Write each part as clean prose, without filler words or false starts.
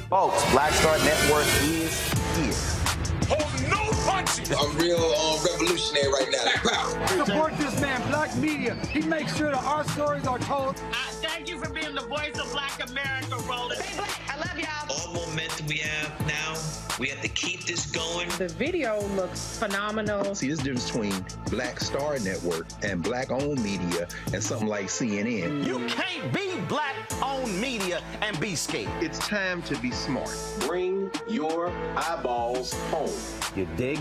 Folks, Black Star Network is here. Hold no punches! I'm real revolutionary right now. Support this man, Black Media. He makes sure that our stories are told. Thank you for being the voice of Black America, Roland. Stay black. I love y'all. All momentum we have now, we have to keep this going. The video looks phenomenal. See, this difference between Black Star Network and black-owned media and something like CNN. You can't be black-owned media and be scared. It's time to be smart. Bring your eyeballs home. You dig?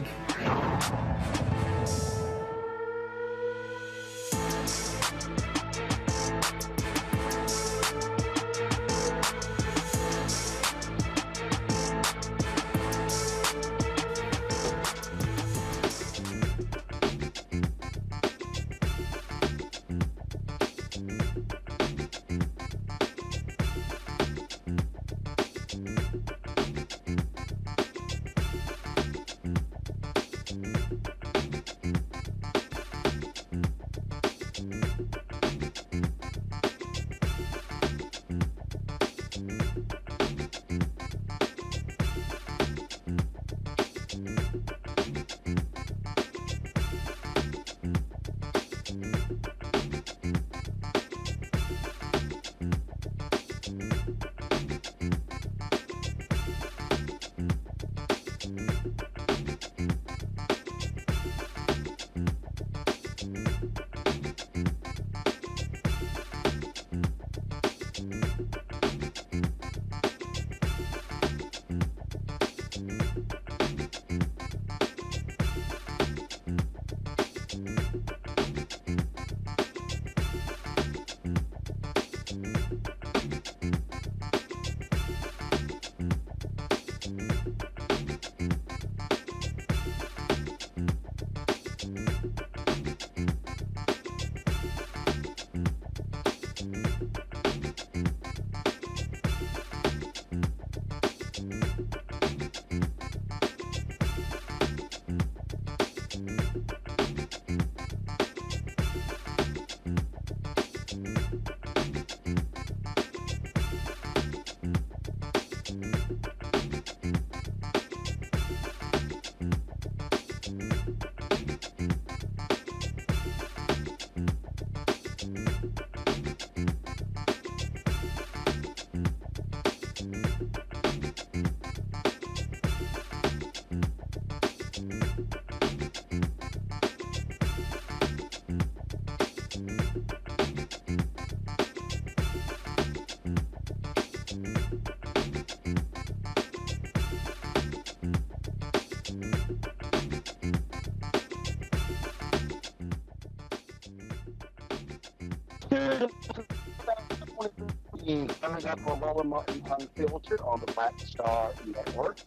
Coming up for Roland Unfiltered on the Black Star Network.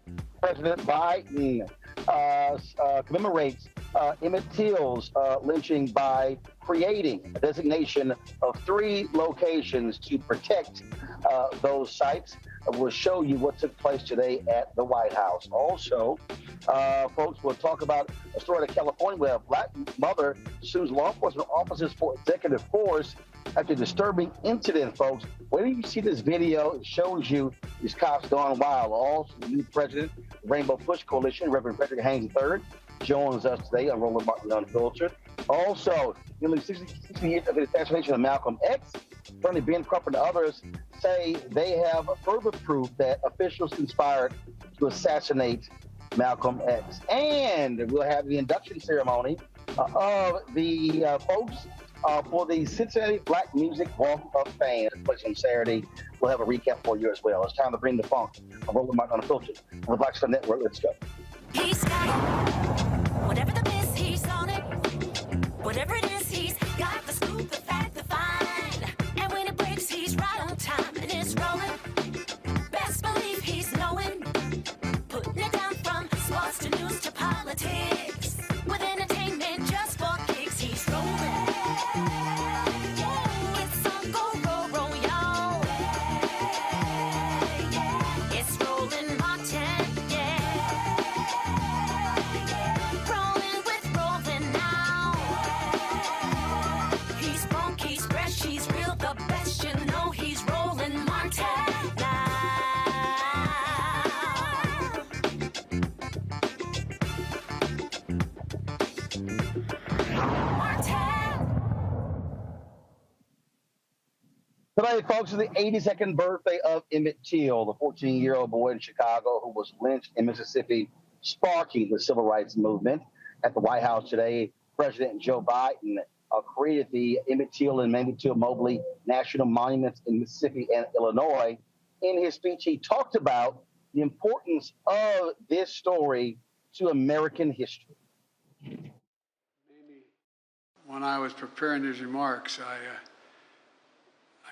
President Biden commemorates Emmett Till's lynching by creating a designation of 3 locations to protect those sites. We'll show you what took place today at the White House. Also, folks, we'll talk about a story out of California where a black mother sues law enforcement officers for executive force after a disturbing incident, folks. When you see this video, it shows you these cops gone wild. Also, the new president, Rainbow Push Coalition, Reverend Frederick Haynes III, joins us today on Roland Martin Unfiltered. Also, nearly 60 years of the assassination of Malcolm X, Attorney Ben Crump and others say they have further proof that officials conspired to assassinate Malcolm X. And we'll have the induction ceremony of the folks for the Cincinnati Black Music Walk of Fame. It's place on Saturday. We'll have a recap for you as well. It's time to bring the funk of Roland Martin Unfiltered on the Black Star Network. Let's go. He's got it. Whatever the miss, he's on it. Whatever it is, he's got the scoop, the fact, the find. And when it breaks, he's right on time and it's rolling. Best believe he's knowing. Putting it down from sports to news to politics. With entertainment just for kicks, he's rolling. It's on go, roll, roll, y'all. It's Roland Martin, yeah. Rolling with Roland now. Today, folks, is the 82nd birthday of Emmett Till, the 14-year-old boy in Chicago who was lynched in Mississippi, sparking the civil rights movement. At the White House today, President Joe Biden created the Emmett Till and Mamie Till-Mobley National Monuments in Mississippi and Illinois. In his speech, he talked about the importance of this story to American history. When I was preparing these remarks, I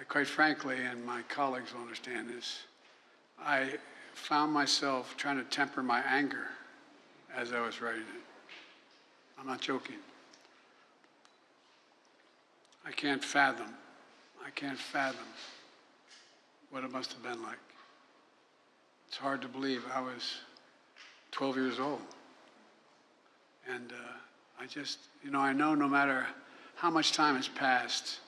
quite frankly, and my colleagues will understand this, I found myself trying to temper my anger as I was writing it. I'm not joking. I can't fathom what it must have been like. It's hard to believe I was 12 years old. And I just, I know no matter how much time has passed,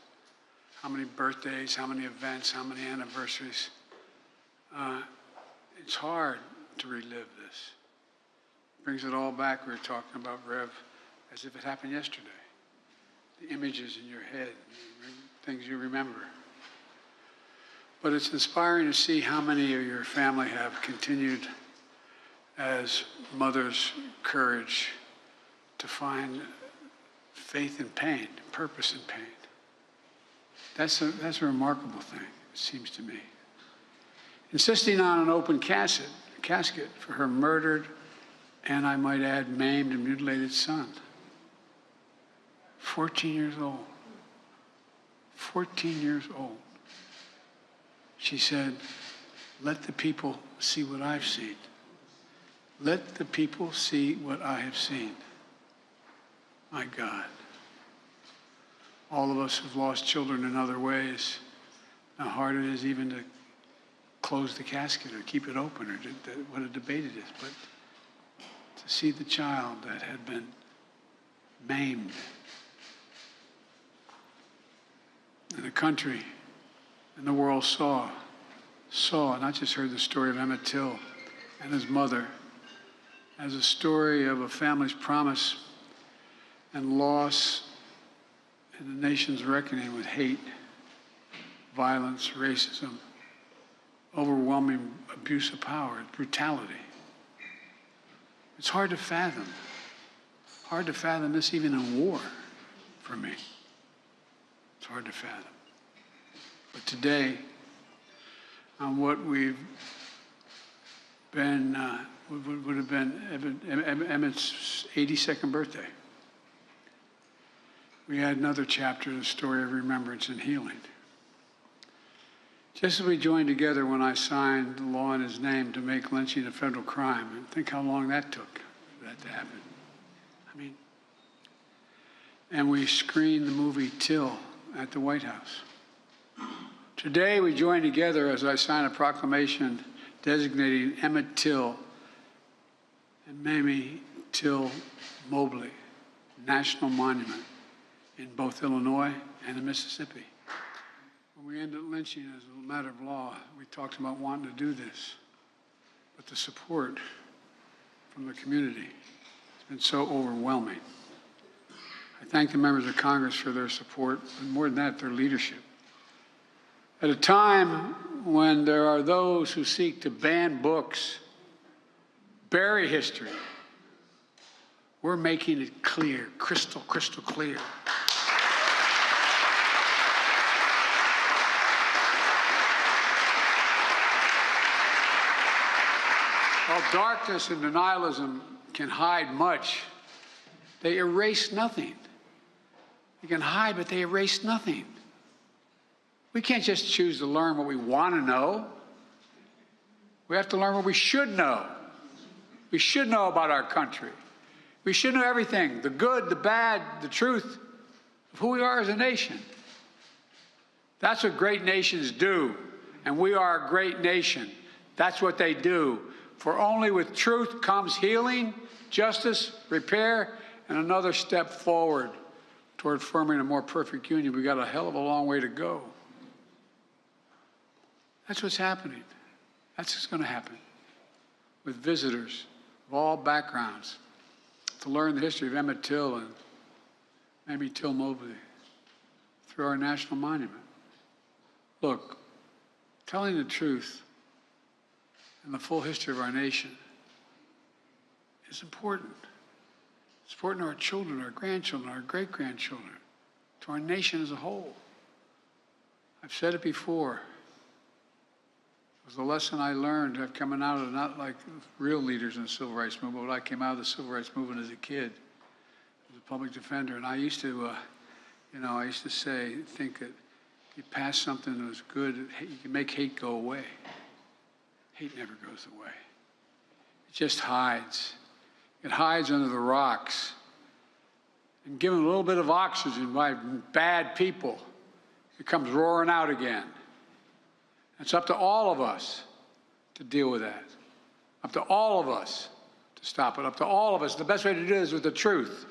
how many birthdays, how many events, how many anniversaries, it's hard to relive this. Brings it all back. We were talking about Rev as if it happened yesterday. The images in your head, things you remember. But it's inspiring to see how many of your family have continued as mothers' courage to find faith in pain, purpose in pain. That's a remarkable thing, it seems to me. Insisting on an open casket for her murdered, and I might add, maimed and mutilated son. 14 years old. 14 years old. She said, let the people see what I've seen. Let the people see what I have seen. My God. All of us have lost children in other ways. How hard it is even to close the casket or keep it open, or what a debate it is. But to see the child that had been maimed, and the country and the world saw, not just heard the story of Emmett Till and his mother, as a story of a family's promise and loss and the nation's reckoning with hate, violence, racism, overwhelming abuse of power, brutality. It's hard to fathom. Hard to fathom this even in war for me. It's hard to fathom. But today, on what we've been, would have been Emmett's 82nd birthday, we had another chapter, the story of remembrance and healing. Just as we joined together when I signed the law in his name to make lynching a federal crime, and think how long that took for that to happen. And we screened the movie Till at the White House. Today we join together as I sign a proclamation designating Emmett Till and Mamie Till-Mobley National Monument in both Illinois and in Mississippi. When we ended lynching as a matter of law, we talked about wanting to do this, but the support from the community has been so overwhelming. I thank the members of Congress for their support, but more than that, their leadership. At a time when there are those who seek to ban books, bury history, we're making it clear, crystal clear. While darkness and denialism can hide much, they erase nothing. You can hide, but they erase nothing. We can't just choose to learn what we want to know. We have to learn what we should know. We should know about our country. We should know everything, the good, the bad, the truth of who we are as a nation. That's what great nations do, and we are a great nation. That's what they do. For only with truth comes healing, justice, repair, and another step forward toward forming a more perfect union. We've got a hell of a long way to go. That's what's happening. That's what's going to happen with visitors of all backgrounds to learn the history of Emmett Till and Mamie Till-Mobley through our national monument. Look, telling the truth and the full history of our nation is important. It's important to our children, our grandchildren, our great-grandchildren, to our nation as a whole. I've said it before. It was a lesson I learned coming out of, not like real leaders in the civil rights movement, but I came out of the civil rights movement as a kid, as a public defender. And I used to, think that you pass something that was good, you can make hate go away. Hate never goes away. It just hides. It hides under the rocks. And given a little bit of oxygen by bad people, it comes roaring out again. It's up to all of us to deal with that. Up to all of us to stop it. Up to all of us. The best way to do it is with the truth.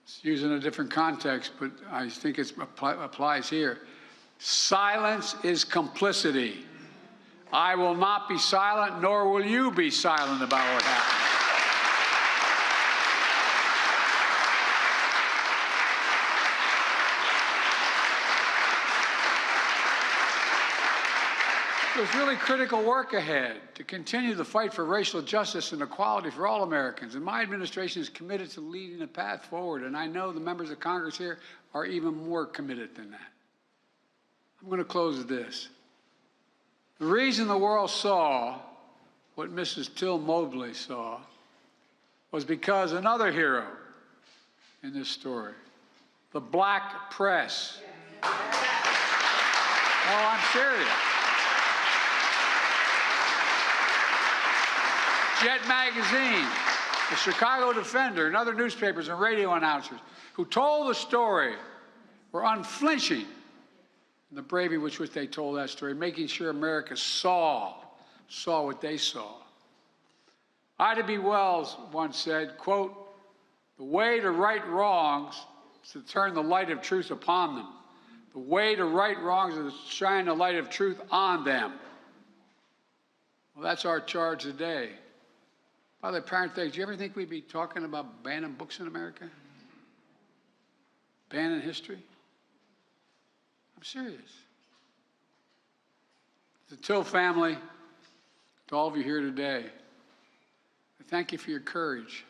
It's used in a different context, but I think it applies here. Silence is complicity. I will not be silent, nor will you be silent about what happened. There's really critical work ahead to continue the fight for racial justice and equality for all Americans. And my administration is committed to leading the path forward. And I know the members of Congress here are even more committed than that. I'm going to close with this. The reason the world saw what Mrs. Till-Mobley saw was because another hero in this story, the black press. Oh, I'm serious. Jet Magazine, the Chicago Defender, and other newspapers and radio announcers who told the story were unflinching in the bravery with which they told that story, making sure America saw what they saw. Ida B. Wells once said, quote, "The way to right wrongs is to turn the light of truth upon them. The way to right wrongs is to shine the light of truth on them." Well, that's our charge today. By the way, parenthetic, do you ever think we'd be talking about banning books in America? Banning history? I'm serious. The Till family, to all of you here today, I thank you for your courage,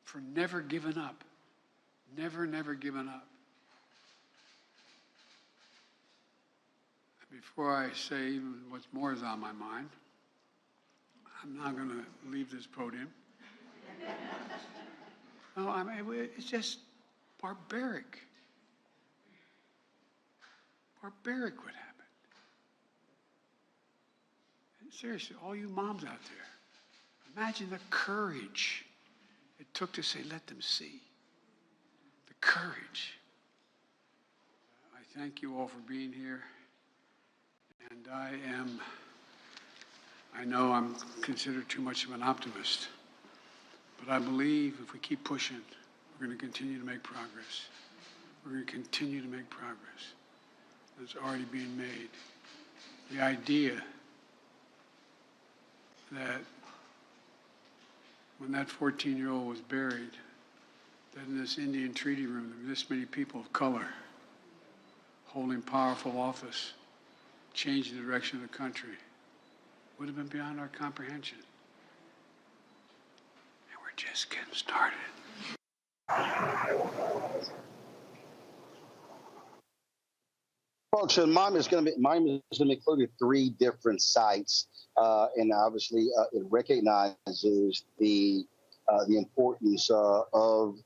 for never giving up. Never, never giving up. Before I say even what's more is on my mind, I'm not going to leave this podium. No, I mean, it's just barbaric. Barbaric what happened. And seriously, all you moms out there, imagine the courage it took to say, let them see. The courage. I thank you all for being here. And I know I'm considered too much of an optimist, but I believe if we keep pushing, we're going to continue to make progress. We're going to continue to make progress. It's already being made. The idea that when that 14-year-old was buried, that in this Indian treaty room, there were this many people of color holding powerful office, changing the direction of the country, would have been beyond our comprehension. And we're just getting started. Folks, so mine is going to be included 3 different sites, and obviously it recognizes the importance of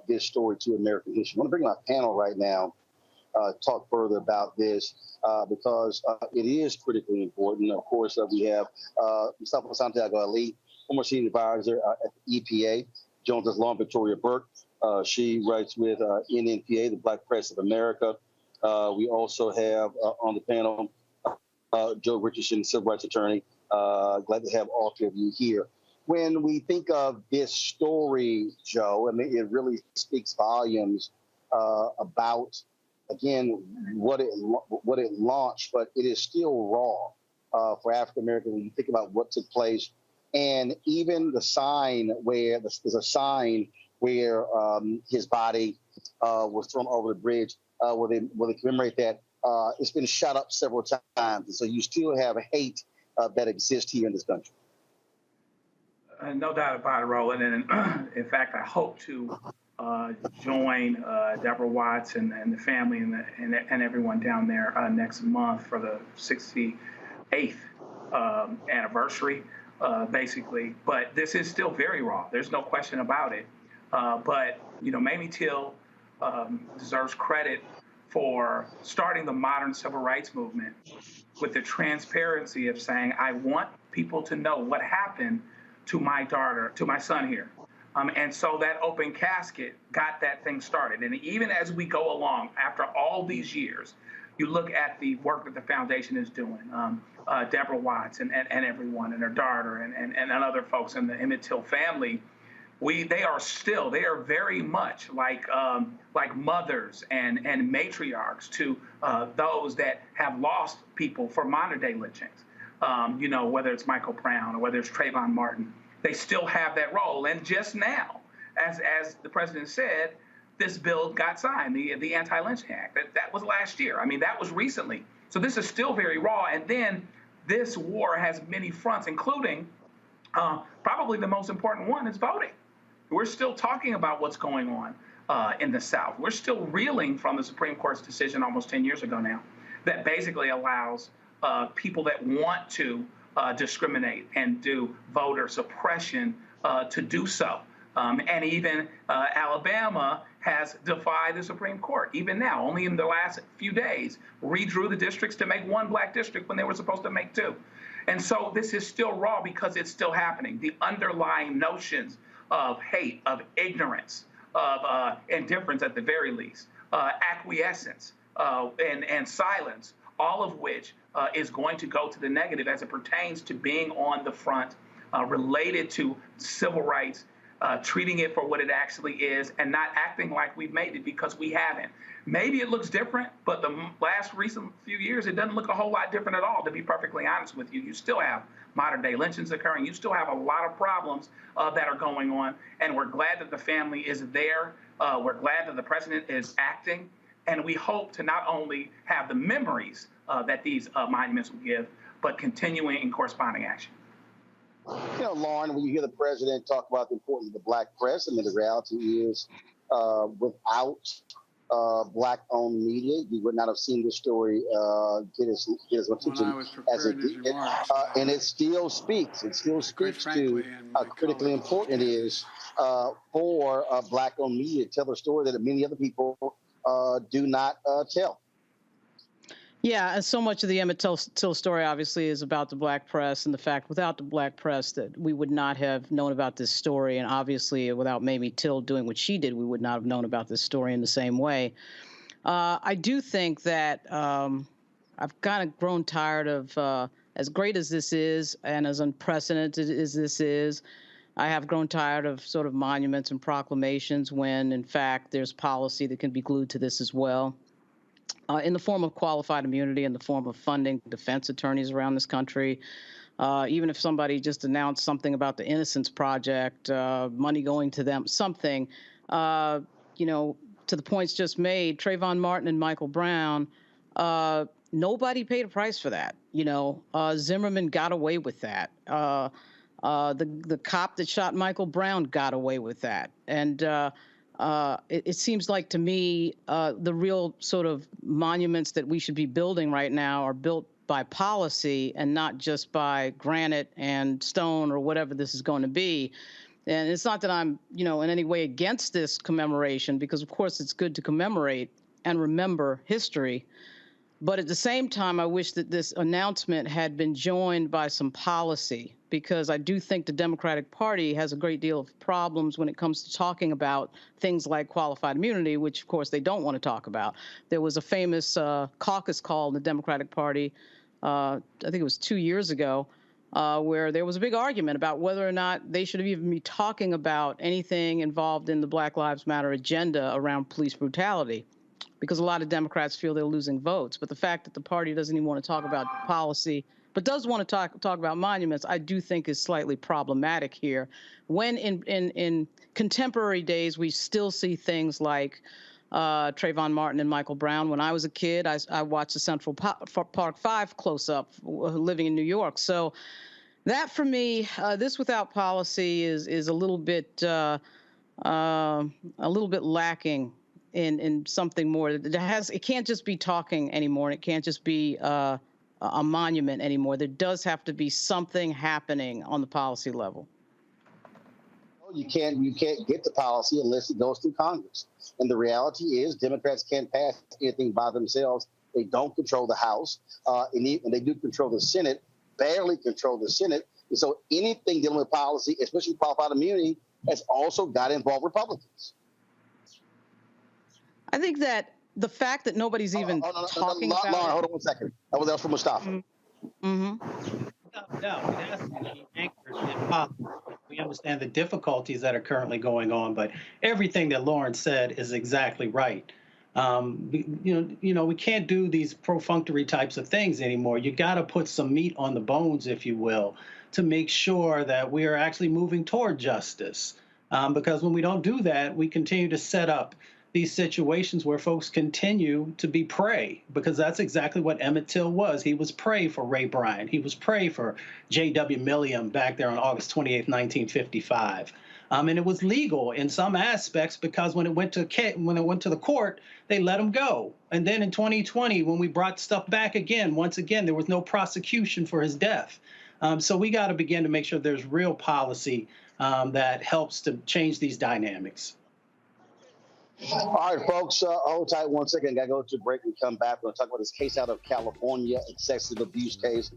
this story to American history. I want to bring my panel right now, talk further about this because it is critically important. Of course, we have Mustafa Santiago Ali, former senior advisor at the EPA, Jones's Law, Victoria Burke. She writes with NNPA, the Black Press of America. We also have on the panel Joe Richardson, civil rights attorney. Glad to have all 3 of you here. When we think of this story, Joe, I mean, it really speaks volumes about, again, what it launched, but it is still raw for African Americans when you think about what took place. And even the sign where there's a sign where his body was thrown over the bridge, where they commemorate that. it's been shot up several times. And so you still have hate that exists here in this country. No doubt about it, Roland. And in fact, I hope to join Deborah Watts and the family and everyone down there next month for the 68th anniversary, basically. But this is still very raw. There's no question about it. But, Mamie Till deserves credit for starting the modern civil rights movement with the transparency of saying, I want people to know what happened to my daughter, to my son here. And so that open casket got that thing started. And even as we go along, after all these years, you look at the work that the foundation is doing, Deborah Watts and everyone, and her daughter, and other folks in the Emmett Till family, they are very much like mothers and matriarchs to those that have lost people for modern day lynchings. Whether it's Michael Brown or whether it's Trayvon Martin, they still have that role. And just now, as the president said, this bill got signed, the Anti-Lynching Act. That was last year. I mean, that was recently. So this is still very raw. And then this war has many fronts, including probably the most important one is voting. We're still talking about what's going on in the South. We're still reeling from the Supreme Court's decision almost 10 years ago now that basically allows people that want to discriminate and do voter suppression to do so. And even Alabama has defied the Supreme Court. Even now, only in the last few days, redrew the districts to make one black district when they were supposed to make two. And so this is still raw because it's still happening. The underlying notions of hate, of ignorance, of indifference at the very least, acquiescence, and silence, all of which is going to go to the negative as it pertains to being on the front related to civil rights, treating it for what it actually is and not acting like we've made it, because we haven't. Maybe it looks different, but the last recent few years, it doesn't look a whole lot different at all, to be perfectly honest with you. You still have modern day lynchings occurring. You still have a lot of problems that are going on. And we're glad that the family is there. We're glad that the president is acting. And we hope to not only have the memories that these monuments will give, but continuing in corresponding action. Lauren, when you hear the president talk about the importance of the black press, I mean, the reality is without black-owned media, you would not have seen this story get as much attention as it did. And it still speaks. It still speaks to how critically important it is for black-owned media to tell the story that many other people do not tell. Yeah, and so much of the Emmett Till story obviously is about the black press and the fact without the black press that we would not have known about this story. And obviously without Mamie Till doing what she did, we would not have known about this story in the same way. I do think that I've kind of grown tired of, as great as this is and as unprecedented as this is, I have grown tired of sort of monuments and proclamations when, in fact, there's policy that can be glued to this as well. In the form of qualified immunity, in the form of funding defense attorneys around this country. Even if somebody just announced something about the Innocence Project, money going to them, something, to the points just made, Trayvon Martin and Michael Brown, nobody paid a price for that. Zimmerman got away with that. The cop that shot Michael Brown got away with that. And it seems like to me the real sort of monuments that we should be building right now are built by policy and not just by granite and stone or whatever this is going to be. And it's not that I'm, in any way against this commemoration, because of course it's good to commemorate and remember history. But at the same time, I wish that this announcement had been joined by some policy, because I do think the Democratic Party has a great deal of problems when it comes to talking about things like qualified immunity, which, of course, they don't want to talk about. There was a famous caucus call in the Democratic Party, I think it was 2 years ago, where there was a big argument about whether or not they should even be talking about anything involved in the Black Lives Matter agenda around police brutality, because a lot of Democrats feel they're losing votes. But the fact that the party doesn't even want to talk about policy, but does want to talk about monuments, I do think is slightly problematic here. When in contemporary days, we still see things like Trayvon Martin and Michael Brown. When I was a kid, I watched the Central Park Five close up, living in New York. So that for me, this without policy is a little bit lacking in something more. It can't just be talking anymore, and it can't just be a monument anymore. There does have to be something happening on the policy level. You can't get the policy unless it goes through Congress. And the reality is Democrats can't pass anything by themselves. They don't control the House, and they do control the Senate, barely control the Senate. And so anything dealing with policy, especially qualified immunity, has also got to involve Republicans. I think that the fact that nobody's even talking about it. Hold on one second. That was from Mustafa. No, it has to be anchored in policy. We understand the difficulties that are currently going on, but everything that Lauren said is exactly right. We can't do these perfunctory types of things anymore. You got to put some meat on the bones, if you will, to make sure that we are actually moving toward justice. Because when we don't do that, we continue to set up these situations where folks continue to be prey, because that's exactly what Emmett Till was. He was prey for Ray Bryant. He was prey for J.W. Milliam back there on August 28, 1955. And it was legal in some aspects because when it went to the court, they let him go. And then in 2020, when we brought stuff back again, once again, there was no prosecution for his death. So we got to begin to make sure there's real policy that helps to change these dynamics. All right, folks, hold tight 1 second. Got to go to a break and come back. We're going to talk about this case out of California, excessive abuse case.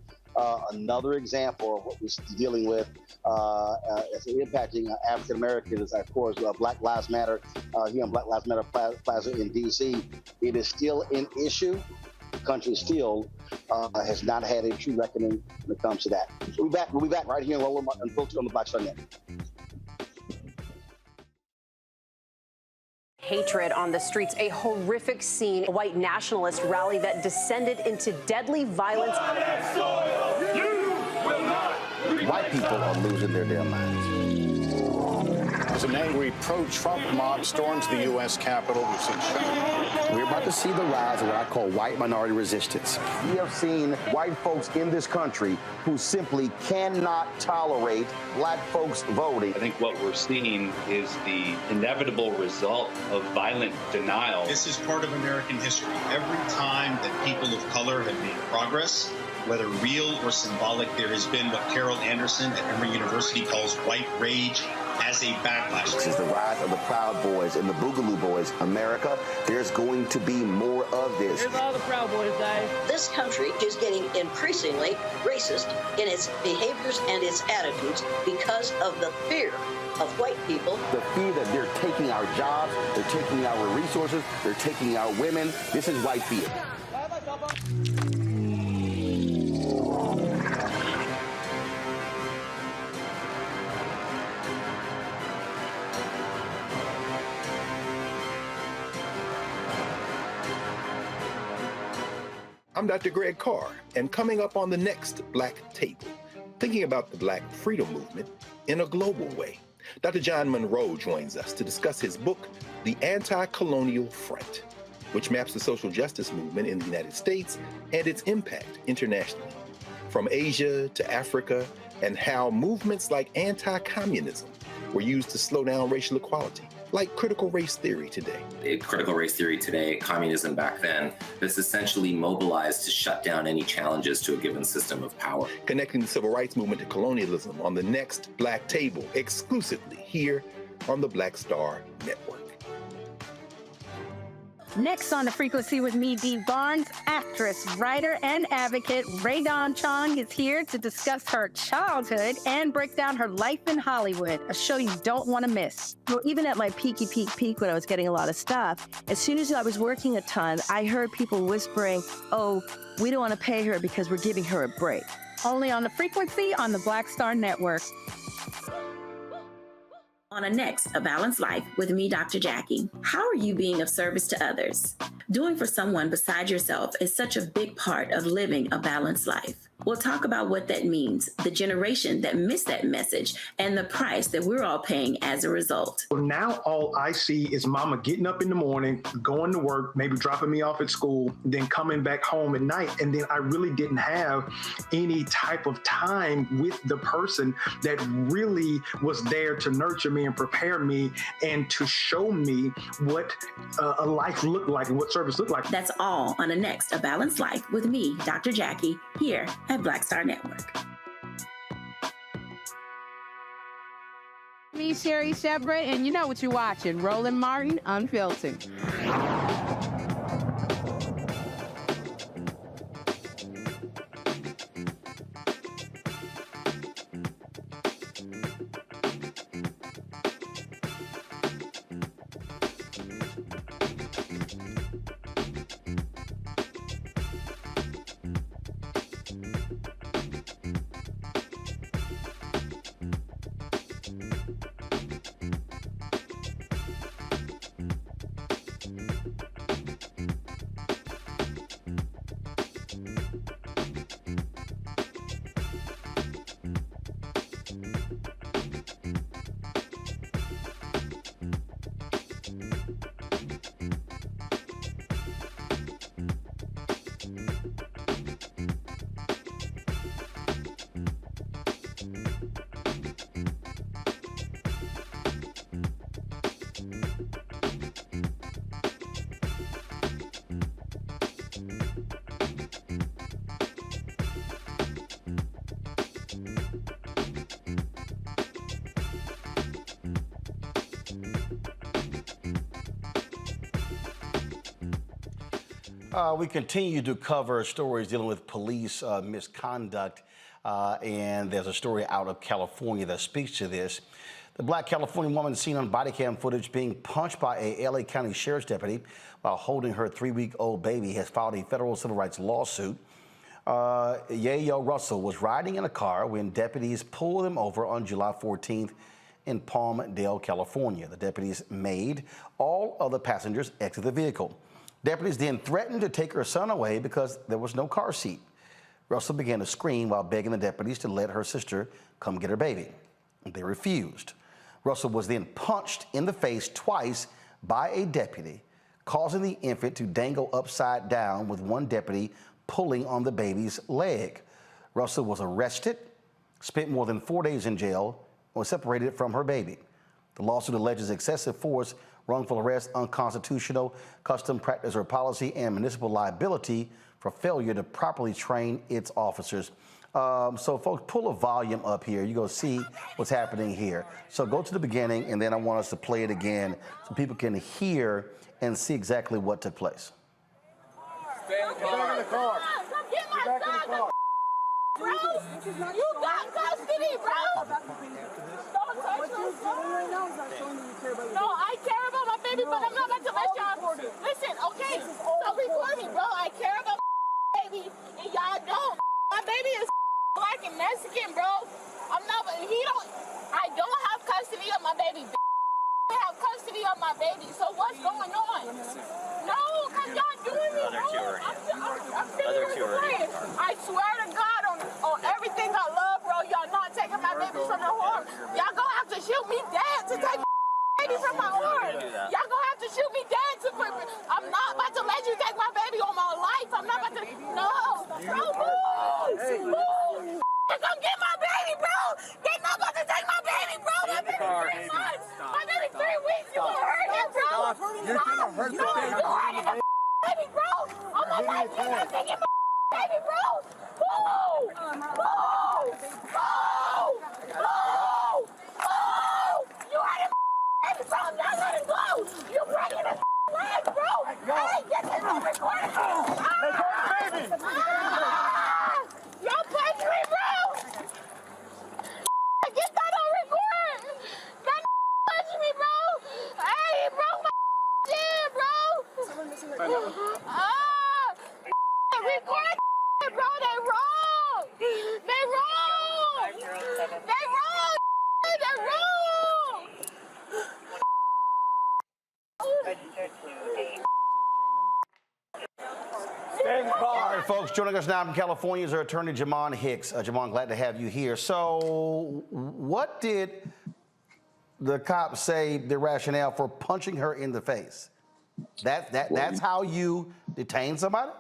Another example of what we're dealing with as impacting African Americans, of course, Black Lives Matter here on Black Lives Matter Plaza in D.C. It is still an issue. The country still has not had a true reckoning when it comes to that. We'll be back right here in Roland and Filter on the Black Star Network. Hatred on the streets, a horrific scene, a white nationalist rally that descended into deadly violence. White people are losing their damn minds. As an angry pro-Trump mob storms the U.S. Capitol, we've seen We're about to see the rise of what I call white minority resistance. We have seen white folks in this country who simply cannot tolerate black folks voting. I think what we're seeing is the inevitable result of violent denial. This is part of American history. Every time that people of color have made progress, whether real or symbolic, there has been what Carol Anderson at Emory University calls white rage as a backlash. This is the rise of the Proud Boys and the Boogaloo Boys. America, there's going to be more of this. Here's all the Proud Boys, guys. This country is getting increasingly racist in its behaviors and its attitudes because of the fear of white people. The fear that they're taking our jobs, they're taking our resources, they're taking our women. This is white fear. I'm Dr. Greg Carr, and coming up on the next Black Table, thinking about the Black freedom movement in a global way. Dr. John Monroe joins us to discuss his book, The Anti-Colonial Front, which maps the social justice movement in the United States and its impact internationally, from Asia to Africa, and how movements like anti-communism were used to slow down racial equality, like critical race theory today. Critical race theory today, communism back then, that's essentially mobilized to shut down any challenges to a given system of power. Connecting the civil rights movement to colonialism on the next Black Table, exclusively here on the Black Star Network. Next on The Frequency with me, Dee Barnes, actress, writer, and advocate Rae Dawn Chong is here to discuss her childhood and break down her life in Hollywood, a show you don't want to miss. Well, even at my peak when I was getting a lot of stuff, as soon as I was working a ton, I heard people whispering, oh, we don't want to pay her because we're giving her a break. Only on The Frequency on the Black Star Network. On a next, A Balanced Life with me, Dr. Jackie. How are you being of service to others? Doing for someone beside yourself is such a big part of living a balanced life. We'll talk about what that means, the generation that missed that message, and the price that we're all paying as a result. Well, now all I see is mama getting up in the morning, going to work, maybe dropping me off at school, then coming back home at night. And then I really didn't have any type of time with the person that really was there to nurture me and prepare me and to show me what a life looked like and what service looked like. That's all on the next A Balanced Life with me, Dr. Jackie, here at Black Star Network. Me, Sherry Shepard, and you know what you're watching, Roland Martin Unfiltered. We continue to cover stories dealing with police misconduct, and there's a story out of California that speaks to this. The Black Californian woman seen on body cam footage being punched by a LA County Sheriff's deputy while holding her 3-week-old baby has filed a federal civil rights lawsuit. Yayo Russell was riding in a car when deputies pulled him over on July 14th in Palmdale, California. The deputies made all other passengers exit the vehicle. Deputies then threatened to take her son away because there was no car seat. Russell began to scream while begging the deputies to let her sister come get her baby. They refused. Russell was then punched in the face twice by a deputy, causing the infant to dangle upside down with one deputy pulling on the baby's leg. Russell was arrested, spent more than 4 days in jail, and was separated from her baby. The lawsuit alleges excessive force, wrongful arrest, unconstitutional custom, practice, or policy, and municipal liability for failure to properly train its officers. So folks, pull a volume up here. You're going to see what's happening here. So go to the beginning, and then I want us to play it again so people can hear and see exactly what took place. Stay in the car. Get back in the car. Come get my son. Bro, you got custody, bro. Don't touch my son. No, I care about my baby, but I'm not about to let y'all. Listen, okay, so record me, bro. I care about my baby, and y'all don't. My baby is black and Mexican, bro. I don't have custody of my baby. I have custody of my baby. So what's going on? No, because y'all doing me wrong. I'm sitting here. I swear to God on everything I love, bro. Y'all not taking my baby from the arm. Y'all gonna have to shoot me dead to take my baby from my arm. Y'all gonna have to shoot me dead to. I'm not about to let you take my baby on my life. I'm not about to. No, bro, move. Come get my baby, bro. They're not about to take my baby, bro. My baby 3 months. My baby 3 weeks. You gonna hurt him, bro. You're gonna hurt the baby. You hurting the baby, bro. I'm not like you're not taking my baby, bro. Move. You hurting my baby, bro. I'm not letting go. You breaking his leg, bro. Hey, get this on recording. Baby. Y'all punch me, bro. Get that on record. That punch me, bro. Hey, he broke my chin, bro. Record, bro. They wrong. They wrong. They wrong. They wrong. Stand by. right, folks, joining us now from California is our attorney, Jamon Hicks. Jamon, glad to have you here. So what did the cops say the rationale for punching her in the face? That's how you detain somebody?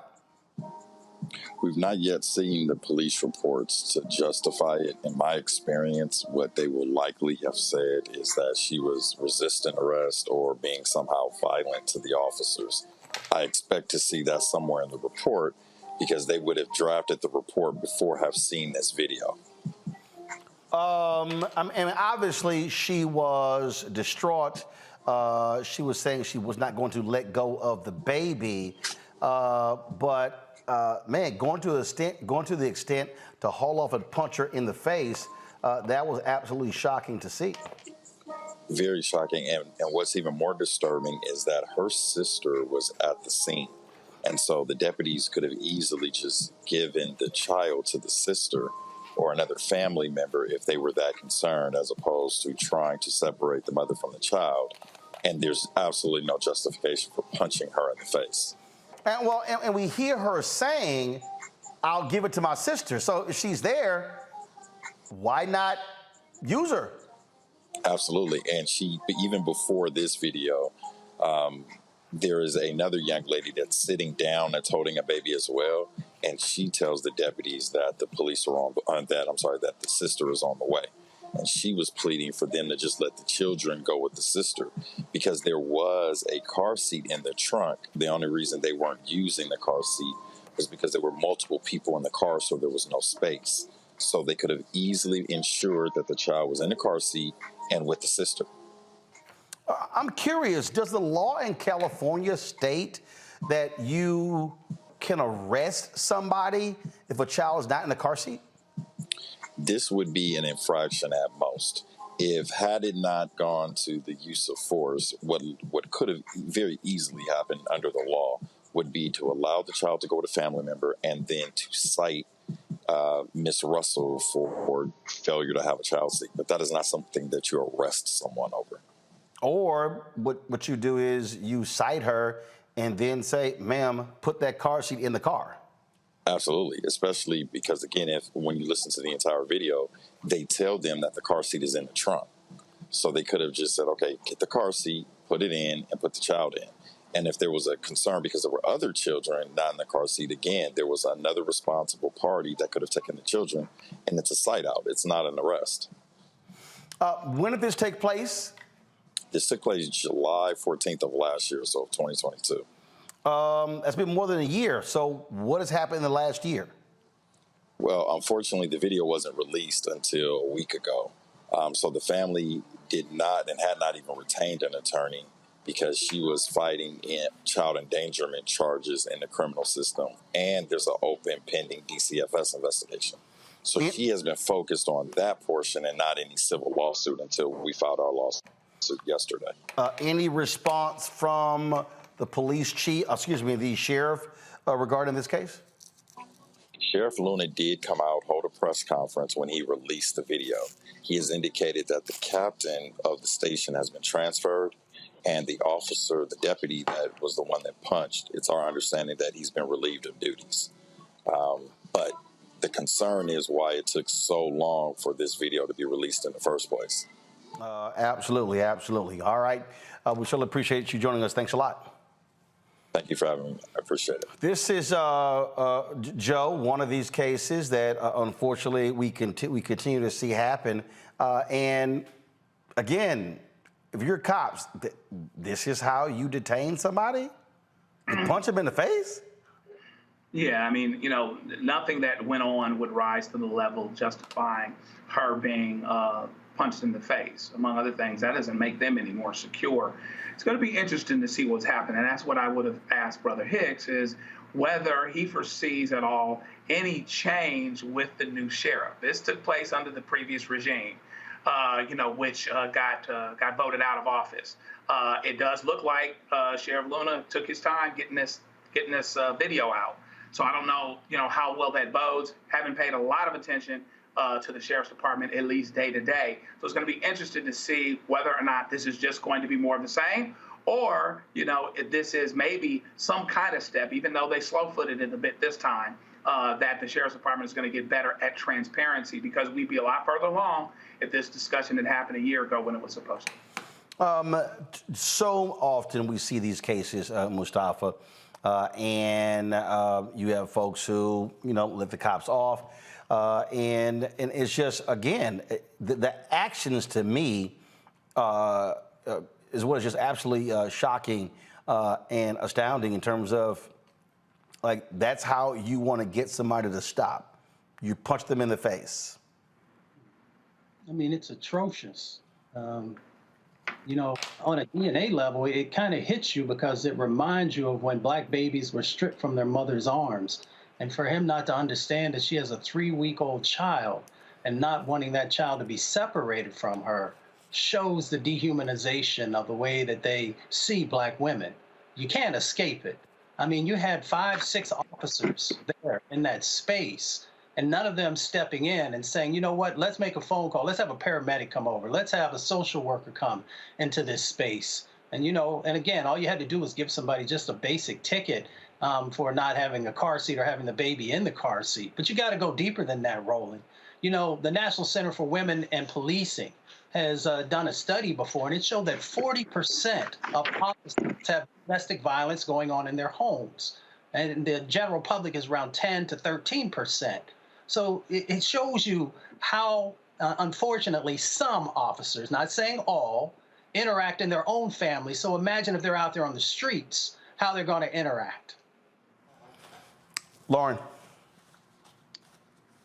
We've not yet seen the police reports to justify it. In my experience, what they will likely have said is that she was resisting arrest or being somehow violent to the officers. I expect to see that somewhere in the report because they would have drafted the report before have seen this video. And obviously she was distraught. She was saying she was not going to let go of the baby, man, going to the extent to haul off and punch her in the face, that was absolutely shocking to see. Very shocking. And what's even more disturbing is that her sister was at the scene. And so the deputies could have easily just given the child to the sister or another family member if they were that concerned, as opposed to trying to separate the mother from the child. And there's absolutely no justification for punching her in the face. And we hear her saying, I'll give it to my sister. So if she's there, why not use her? Absolutely. And she, even before this video, there is another young lady that's sitting down that's holding a baby as well. And she tells the deputies that the police are that the sister is on the way. And she was pleading for them to just let the children go with the sister because there was a car seat in the trunk. The only reason they weren't using the car seat was because there were multiple people in the car, so there was no space. So they could have easily ensured that the child was in the car seat and with the sister. I'm curious, does the law in California state that you can arrest somebody if a child is not in the car seat? This would be an infraction at most. Had it not gone to the use of force, what could have very easily happened under the law would be to allow the child to go with a family member and then to cite Miss Russell for failure to have a child seat. But that is not something that you arrest someone over. Or what you do is you cite her and then say, ma'am, put that car seat in the car. Absolutely, especially because, again, when you listen to the entire video, they tell them that the car seat is in the trunk. So they could have just said, okay, get the car seat, put it in, and put the child in. And if there was a concern because there were other children not in the car seat, again, there was another responsible party that could have taken the children, and it's a cite out. It's not an arrest. When did this take place? This took place July 14th of last year, so 2022. That's been more than a year. So what has happened in the last year? Well, unfortunately, the video wasn't released until a week ago. So the family did not and had not even retained an attorney because she was fighting child endangerment charges in the criminal system. And there's an open pending DCFS investigation. So she has been focused on that portion and not any civil lawsuit until we filed our lawsuit yesterday. Any response from the police chief, the sheriff regarding this case? Sheriff Luna did come out, hold a press conference when he released the video. He has indicated that the captain of the station has been transferred and the officer, the deputy that was the one that punched, it's our understanding that he's been relieved of duties. But the concern is why it took so long for this video to be released in the first place. Absolutely. All right. We certainly appreciate you joining us. Thanks a lot. Thank you for having me. I appreciate it. This is, Joe, one of these cases that, unfortunately, we continue to see happen. And, again, if you're cops, this is how you detain somebody? You punch them in the face? Yeah, I mean, nothing that went on would rise to the level justifying her being punched in the face. Among other things, that doesn't make them any more secure. It's going to be interesting to see what's happening. And that's what I would have asked Brother Hicks, is whether he foresees at all any change with the new sheriff. This took place under the previous regime, which got voted out of office. It does look like Sheriff Luna took his time getting this video out. So I don't know, how well that bodes. Haven't paid a lot of attention to the sheriff's department, at least day to day. So it's going to be interesting to see whether or not this is just going to be more of the same, or, this is maybe some kind of step, even though they slow-footed it a bit this time, that the Sheriff's Department is going to get better at transparency, because we'd be a lot further along if this discussion had happened a year ago when it was supposed to. So often we see these cases, Mustafa, and you have folks who, let the cops off. And it's just, again, the actions to me is what is just absolutely shocking and astounding in terms of, like, that's how you want to get somebody to stop. You punch them in the face. I mean, it's atrocious. On a DNA level, it kind of hits you because it reminds you of when Black babies were stripped from their mother's arms. And for him not to understand that she has a 3-week-old child and not wanting that child to be separated from her shows the dehumanization of the way that they see Black women. You can't escape it. I mean, you had 5, 6 officers there in that space, and none of them stepping in and saying, you know what, let's make a phone call. Let's have a paramedic come over. Let's have a social worker come into this space. And, and again, all you had to do was give somebody just a basic ticket for not having a car seat or having the baby in the car seat. But you got to go deeper than that, Roland. The National Center for Women and Policing has done a study before, and it showed that 40% of officers have domestic violence going on in their homes. And the general public is around 10 to 13%. So it shows you how, unfortunately, some officers, not saying all, interact in their own family. So imagine if they're out there on the streets, how they're going to interact. Lauren.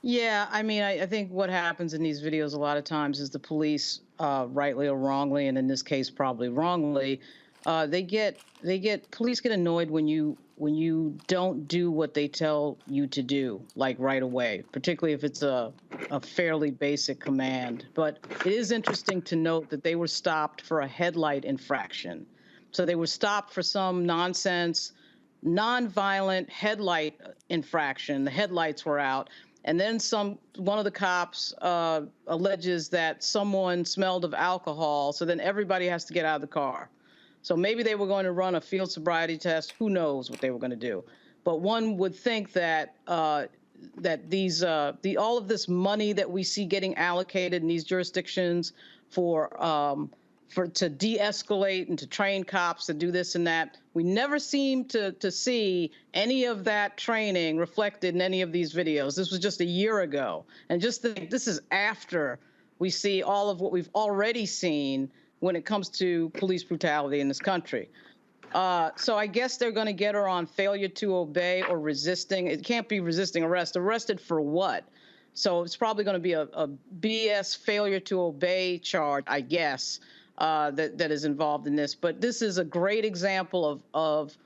Yeah, I mean, I think what happens in these videos a lot of times is the police, rightly or wrongly, and in this case probably wrongly, police get annoyed when you don't do what they tell you to do, like right away, particularly if it's a fairly basic command. But it is interesting to note that they were stopped for a headlight infraction. So they were stopped for some nonsense, nonviolent headlight infraction. The headlights were out. And then one of the cops alleges that someone smelled of alcohol, so then everybody has to get out of the car. So maybe they were going to run a field sobriety test. Who knows what they were going to do? But one would think that these all of this money that we see getting allocated in these jurisdictions to de-escalate and to train cops to do this and that, we never seem to see any of that training reflected in any of these videos. This was just a year ago. And just think, this is after we see all of what we've already seen when it comes to police brutality in this country. So I guess they're going to get her on failure to obey or resisting. It can't be resisting arrest. Arrested for what? So it's probably going to be a BS failure to obey charge, I guess, that is involved in this. But this is a great example of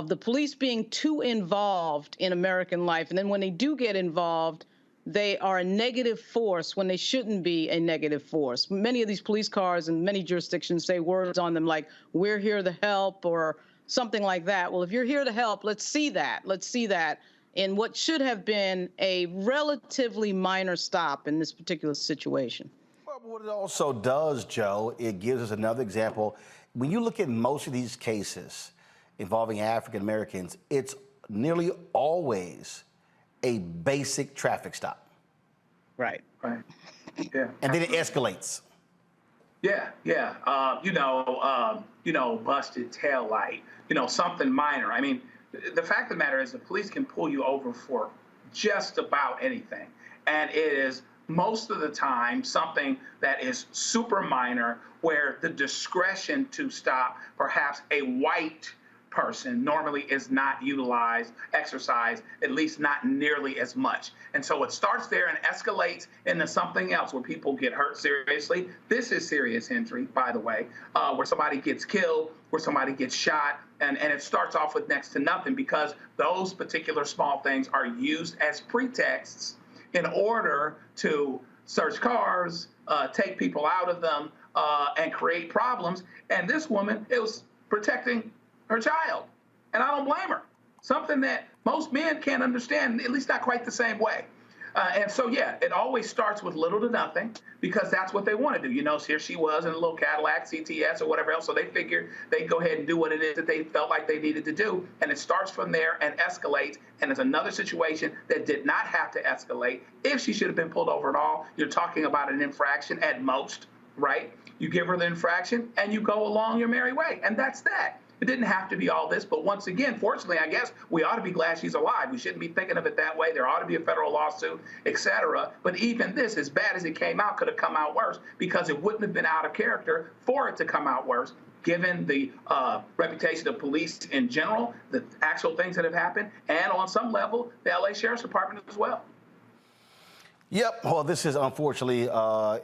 the police being too involved in American life. And then when they do get involved, they are a negative force when they shouldn't be a negative force. Many of these police cars in many jurisdictions say words on them like, we're here to help, or something like that. Well, if you're here to help, let's see that. Let's see that in what should have been a relatively minor stop in this particular situation. Well, what it also does, Joe, it gives us another example. When you look at most of these cases involving African Americans, it's nearly always a basic traffic stop. Right. Right. Yeah. And then it escalates. Yeah. Busted tail light, something minor. I mean, the fact of the matter is the police can pull you over for just about anything. And it is most of the time something that is super minor, where the discretion to stop perhaps a white person normally is not exercised, at least not nearly as much. And so it starts there and escalates into something else where people get hurt seriously. This is serious injury, by the way, where somebody gets killed, where somebody gets shot, and it starts off with next to nothing, because those particular small things are used as pretexts in order to search cars, take people out of them, and create problems. And this woman, it was protecting her child. And I don't blame her. Something that most men can't understand, at least not quite the same way. And so, yeah, it always starts with little to nothing because that's what they want to do. You know, here she was in a little Cadillac, CTS, or whatever else. So they figured they'd go ahead and do what it is that they felt like they needed to do. And it starts from there and escalates. And it's another situation that did not have to escalate. If she should have been pulled over at all, you're talking about an infraction at most, right? You give her the infraction and you go along your merry way. And that's that. It didn't have to be all this, but once again, fortunately, I guess we ought to be glad she's alive. We shouldn't be thinking of it that way. There ought to be a federal lawsuit, et cetera. But even this, as bad as it came out, could have come out worse because it wouldn't have been out of character for it to come out worse, given the reputation of police in general, the actual things that have happened, and on some level, the LA Sheriff's Department as well. Yep. Well, this is unfortunately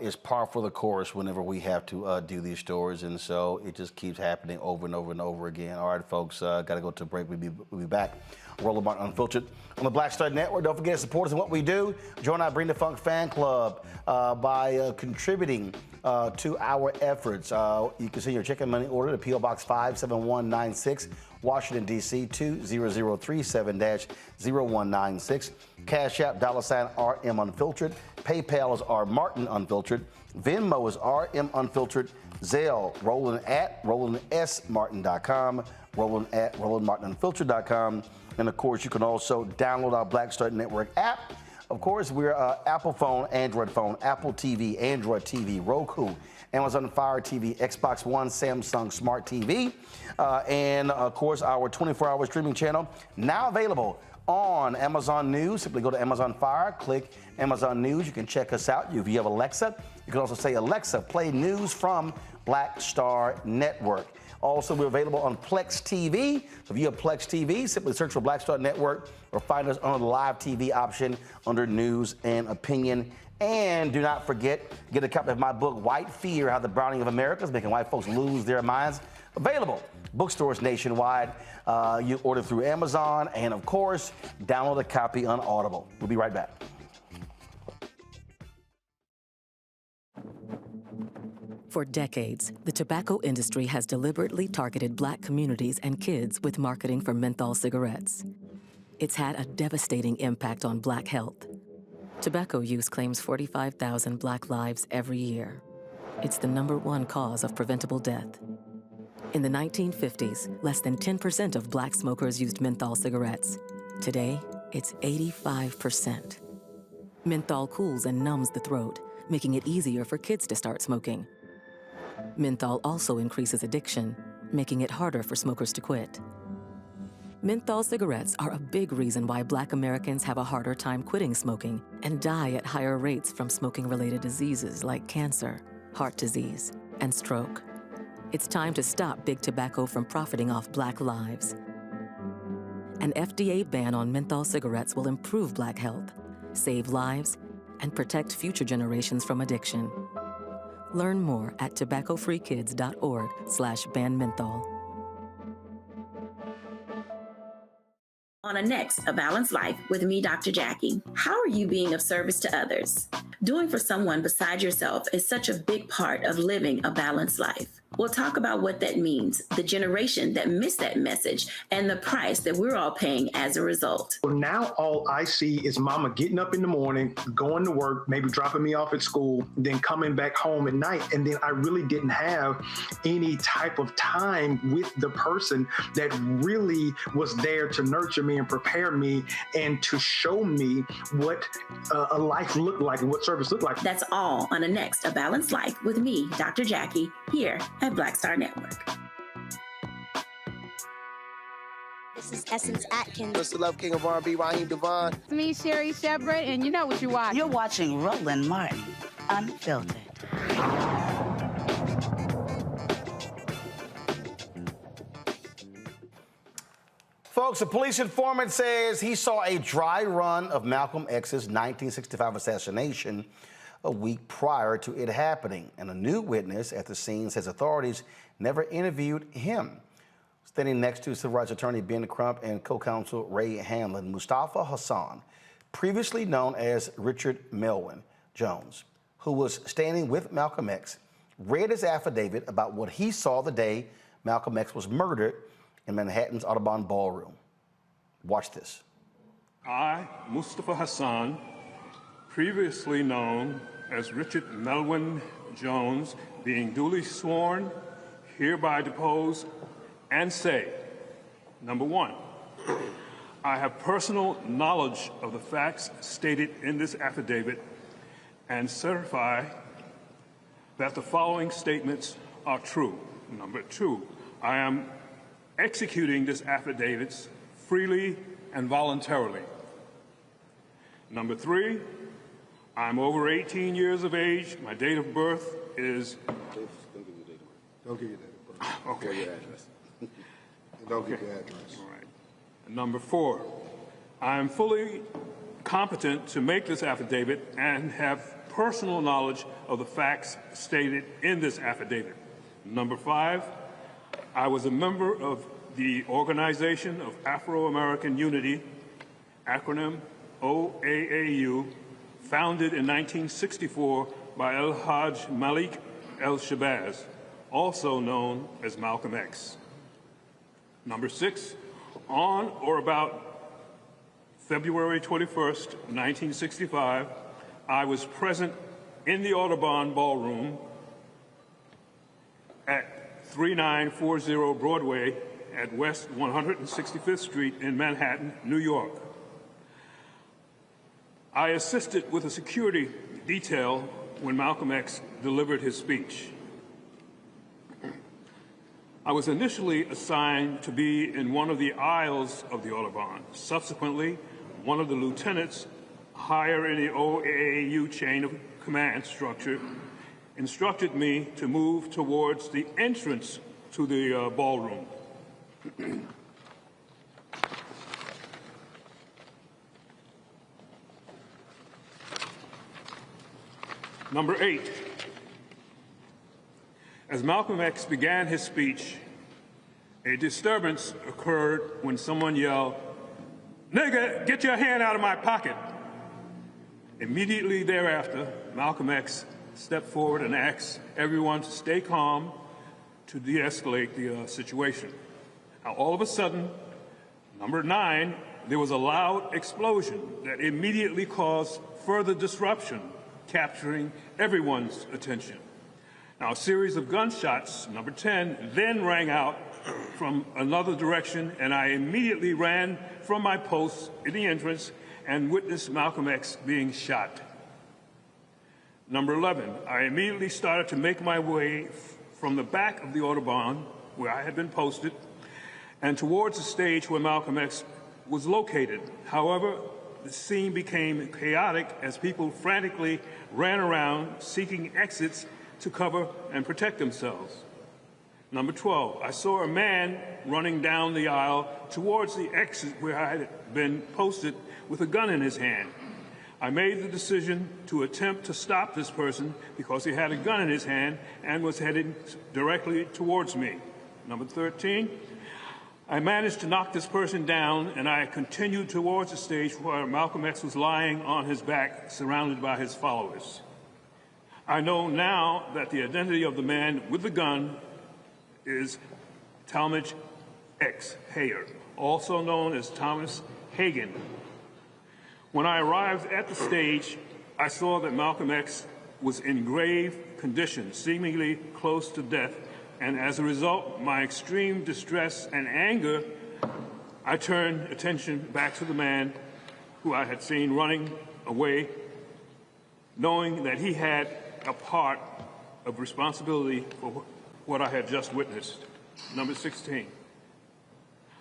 is par for the course whenever we have to do these stories, and so it just keeps happening over and over and over again. All right, folks, got to go to a break. We'll be back. Roland Martin Unfiltered on the Black Star Network. Don't forget to support us in what we do. Join our Bring the Funk fan club by contributing to our efforts. You can send your check and money order to P.O. Box 57196, Washington, D.C. 20037-0196. Cash App, $RM Unfiltered. PayPal is R Martin Unfiltered. Venmo is RM Unfiltered. Zelle, Roland at RolandSMartin.com. Roland at RolandMartinUnfiltered.com. And of course, you can also download our Black Star Network app. Of course, we're Apple phone, Android phone, Apple TV, Android TV, Roku, Amazon Fire TV, Xbox One, Samsung Smart TV, and of course, our 24-hour streaming channel now available on Amazon News. Simply go to Amazon Fire, click Amazon News. You can check us out. If you have Alexa, you can also say, Alexa, play news from Black Star Network. Also, we're available on Plex TV. So if you have Plex TV, simply search for Black Star Network or find us on the live TV option under News and Opinion. And do not forget, get a copy of my book, White Fear, How the Browning of America is Making White Folks Lose Their Minds. Available bookstores nationwide. You order through Amazon, and of course, download a copy on Audible. We'll be right back. For decades, the tobacco industry has deliberately targeted Black communities and kids with marketing for menthol cigarettes. It's had a devastating impact on Black health. Tobacco use claims 45,000 Black lives every year. It's the #1 cause of preventable death. In the 1950s, less than 10% of Black smokers used menthol cigarettes. Today, it's 85%. Menthol cools and numbs the throat, making it easier for kids to start smoking. Menthol also increases addiction, making it harder for smokers to quit. Menthol cigarettes are a big reason why Black Americans have a harder time quitting smoking and die at higher rates from smoking-related diseases like cancer, heart disease, and stroke. It's time to stop Big Tobacco from profiting off Black lives. An FDA ban on menthol cigarettes will improve Black health, save lives, and protect future generations from addiction. Learn more at tobaccofreekids.org/ban menthol. On a next, A Balanced Life with me, Dr. Jackie. How are you being of service to others? Doing for someone beside yourself is such a big part of living a balanced life. We'll talk about what that means, the generation that missed that message, and the price that we're all paying as a result. Well, now all I see is mama getting up in the morning, going to work, maybe dropping me off at school, then coming back home at night. And then I really didn't have any type of time with the person that really was there to nurture me and prepare me and to show me what a life looked like and what service looked like. That's all on a next, A Balanced Life with me, Dr. Jackie, here at Black Star Network. This is Essence Atkins. What's the love king of R&B, Raheem Devon? It's me, Sherry Shepard, and you know what you're watching. You're watching Roland Martin Unfiltered. Folks, a police informant says he saw a dry run of Malcolm X's 1965 assassination a week prior to it happening. And a new witness at the scene says authorities never interviewed him. Standing next to civil rights attorney Ben Crump and co-counsel Ray Hanlon, Mustafa Hassan, previously known as Richard Melvin Jones, who was standing with Malcolm X, read his affidavit about what he saw the day Malcolm X was murdered in Manhattan's Audubon Ballroom. Watch this. I, Mustafa Hassan, previously known as Richard Melvin Jones, being duly sworn, hereby depose and say, number one, I have personal knowledge of the facts stated in this affidavit and certify that the following statements are true. Number two, I am executing this affidavit freely and voluntarily. Number three, I'm over 18 years of age. My date of birth is... Don't give your date of birth. Okay. Or your address. Don't give your address. All right. Number four, I am fully competent to make this affidavit and have personal knowledge of the facts stated in this affidavit. Number five, I was a member of the Organization of Afro-American Unity, acronym OAAU, founded in 1964 by El-Hajj Malik El-Shabazz, also known as Malcolm X. Number six, on or about February 21st, 1965, I was present in the Audubon Ballroom at 3940 Broadway at West 165th Street in Manhattan, New York. I assisted with a security detail when Malcolm X delivered his speech. I was initially assigned to be in one of the aisles of the Audubon. Subsequently, one of the lieutenants higher in the OAAU chain of command structure instructed me to move towards the entrance to the ballroom. Number 8, as Malcolm X began his speech, a disturbance occurred when someone yelled, "Nigga, get your hand out of my pocket." Immediately thereafter, Malcolm X stepped forward and asked everyone to stay calm to de-escalate the situation. Now, all of a sudden, number 9, there was a loud explosion that immediately caused further disruption, capturing everyone's attention. Now, a series of gunshots, number 10, then rang out from another direction, and I immediately ran from my post in the entrance and witnessed Malcolm X being shot. Number 11, I immediately started to make my way from the back of the Audubon, where I had been posted, and towards the stage where Malcolm X was located. However, the scene became chaotic as people frantically ran around seeking exits to cover and protect themselves. Number 12, I saw a man running down the aisle towards the exit where I had been posted with a gun in his hand. I made the decision to attempt to stop this person because he had a gun in his hand and was heading directly towards me. Number 13, I managed to knock this person down, and I continued towards the stage where Malcolm X was lying on his back, surrounded by his followers. I know now that the identity of the man with the gun is Talmadge X. Hayer, also known as Thomas Hagen. When I arrived at the stage, I saw that Malcolm X was in grave condition, seemingly close to death, and as a result, my extreme distress and anger, I turned attention back to the man who I had seen running away, knowing that he had a part of responsibility for what I had just witnessed. Number 16.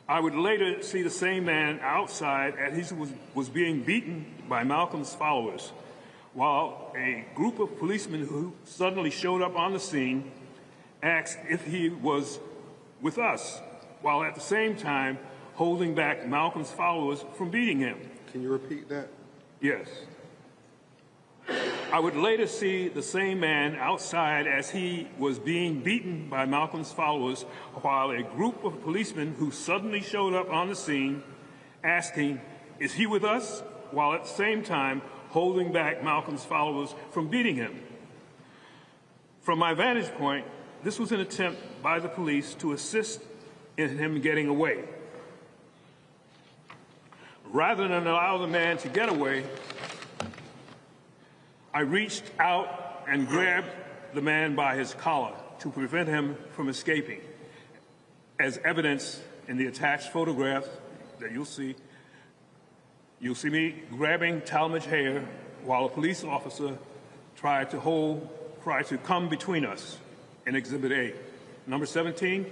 I would later see the same man outside as he was being beaten by Malcolm's followers, while a group of policemen who suddenly showed up on the scene asked if he was with us, while at the same time holding back Malcolm's followers from beating him. Can you repeat that? Yes. I would later see the same man outside as he was being beaten by Malcolm's followers, while a group of policemen who suddenly showed up on the scene asking, "Is he with us?" while at the same time holding back Malcolm's followers from beating him. From my vantage point, this was an attempt by the police to assist in him getting away. Rather than allow the man to get away, I reached out and grabbed the man by his collar to prevent him from escaping, as evidence in the attached photograph that you'll see. You'll see me grabbing Talmadge's hair while a police officer tried to come between us in Exhibit A. Number 17,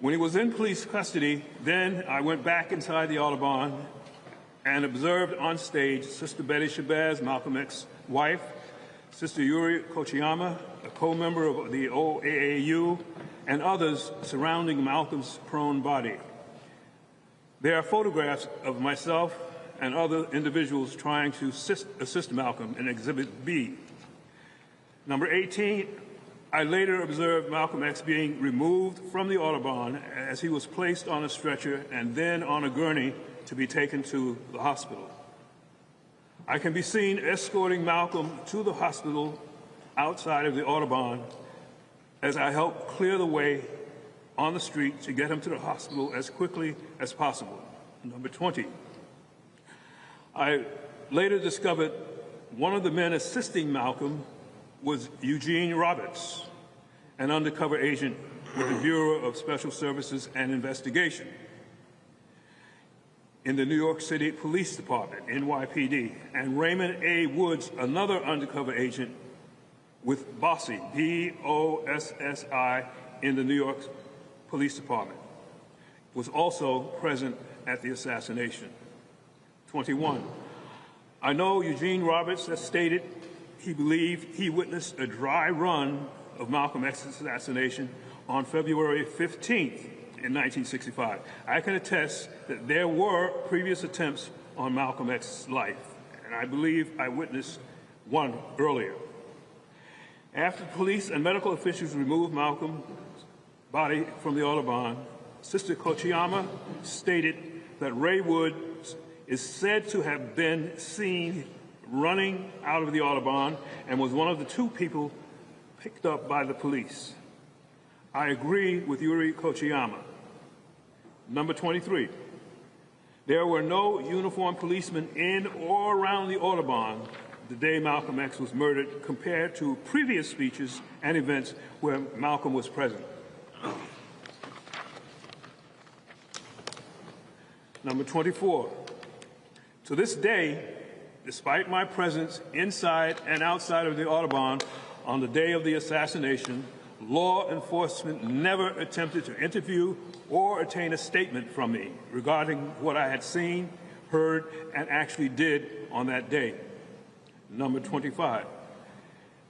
when he was in police custody, then I went back inside the Audubon and observed on stage Sister Betty Shabazz, Malcolm X's wife, Sister Yuri Kochiyama, a co-member of the OAAU, and others surrounding Malcolm's prone body. There are photographs of myself and other individuals trying to assist Malcolm in Exhibit B. Number 18, I later observed Malcolm X being removed from the Audubon as he was placed on a stretcher and then on a gurney to be taken to the hospital. I can be seen escorting Malcolm to the hospital outside of the Audubon as I help clear the way on the street to get him to the hospital as quickly as possible. Number 20, I later discovered one of the men assisting Malcolm was Eugene Roberts, an undercover agent with the Bureau of Special Services and Investigation in the New York City Police Department, NYPD, and Raymond A. Woods, another undercover agent with BOSSI, B-O-S-S-I, in the New York Police Department, was also present at the assassination. 21, I know Eugene Roberts has stated he believed he witnessed a dry run of Malcolm X's assassination on February 15th in 1965. I can attest that there were previous attempts on Malcolm X's life, and I believe I witnessed one earlier. After police and medical officials removed Malcolm's body from the Audubon, Sister Kochiyama stated that Ray Woods is said to have been seen running out of the Audubon and was one of the two people picked up by the police. I agree with Yuri Kochiyama. Number 23, there were no uniformed policemen in or around the Audubon the day Malcolm X was murdered compared to previous speeches and events where Malcolm was present. Number 24, to this day, despite my presence inside and outside of the Audubon on the day of the assassination, law enforcement never attempted to interview or obtain a statement from me regarding what I had seen, heard, and actually did on that day. Number 25,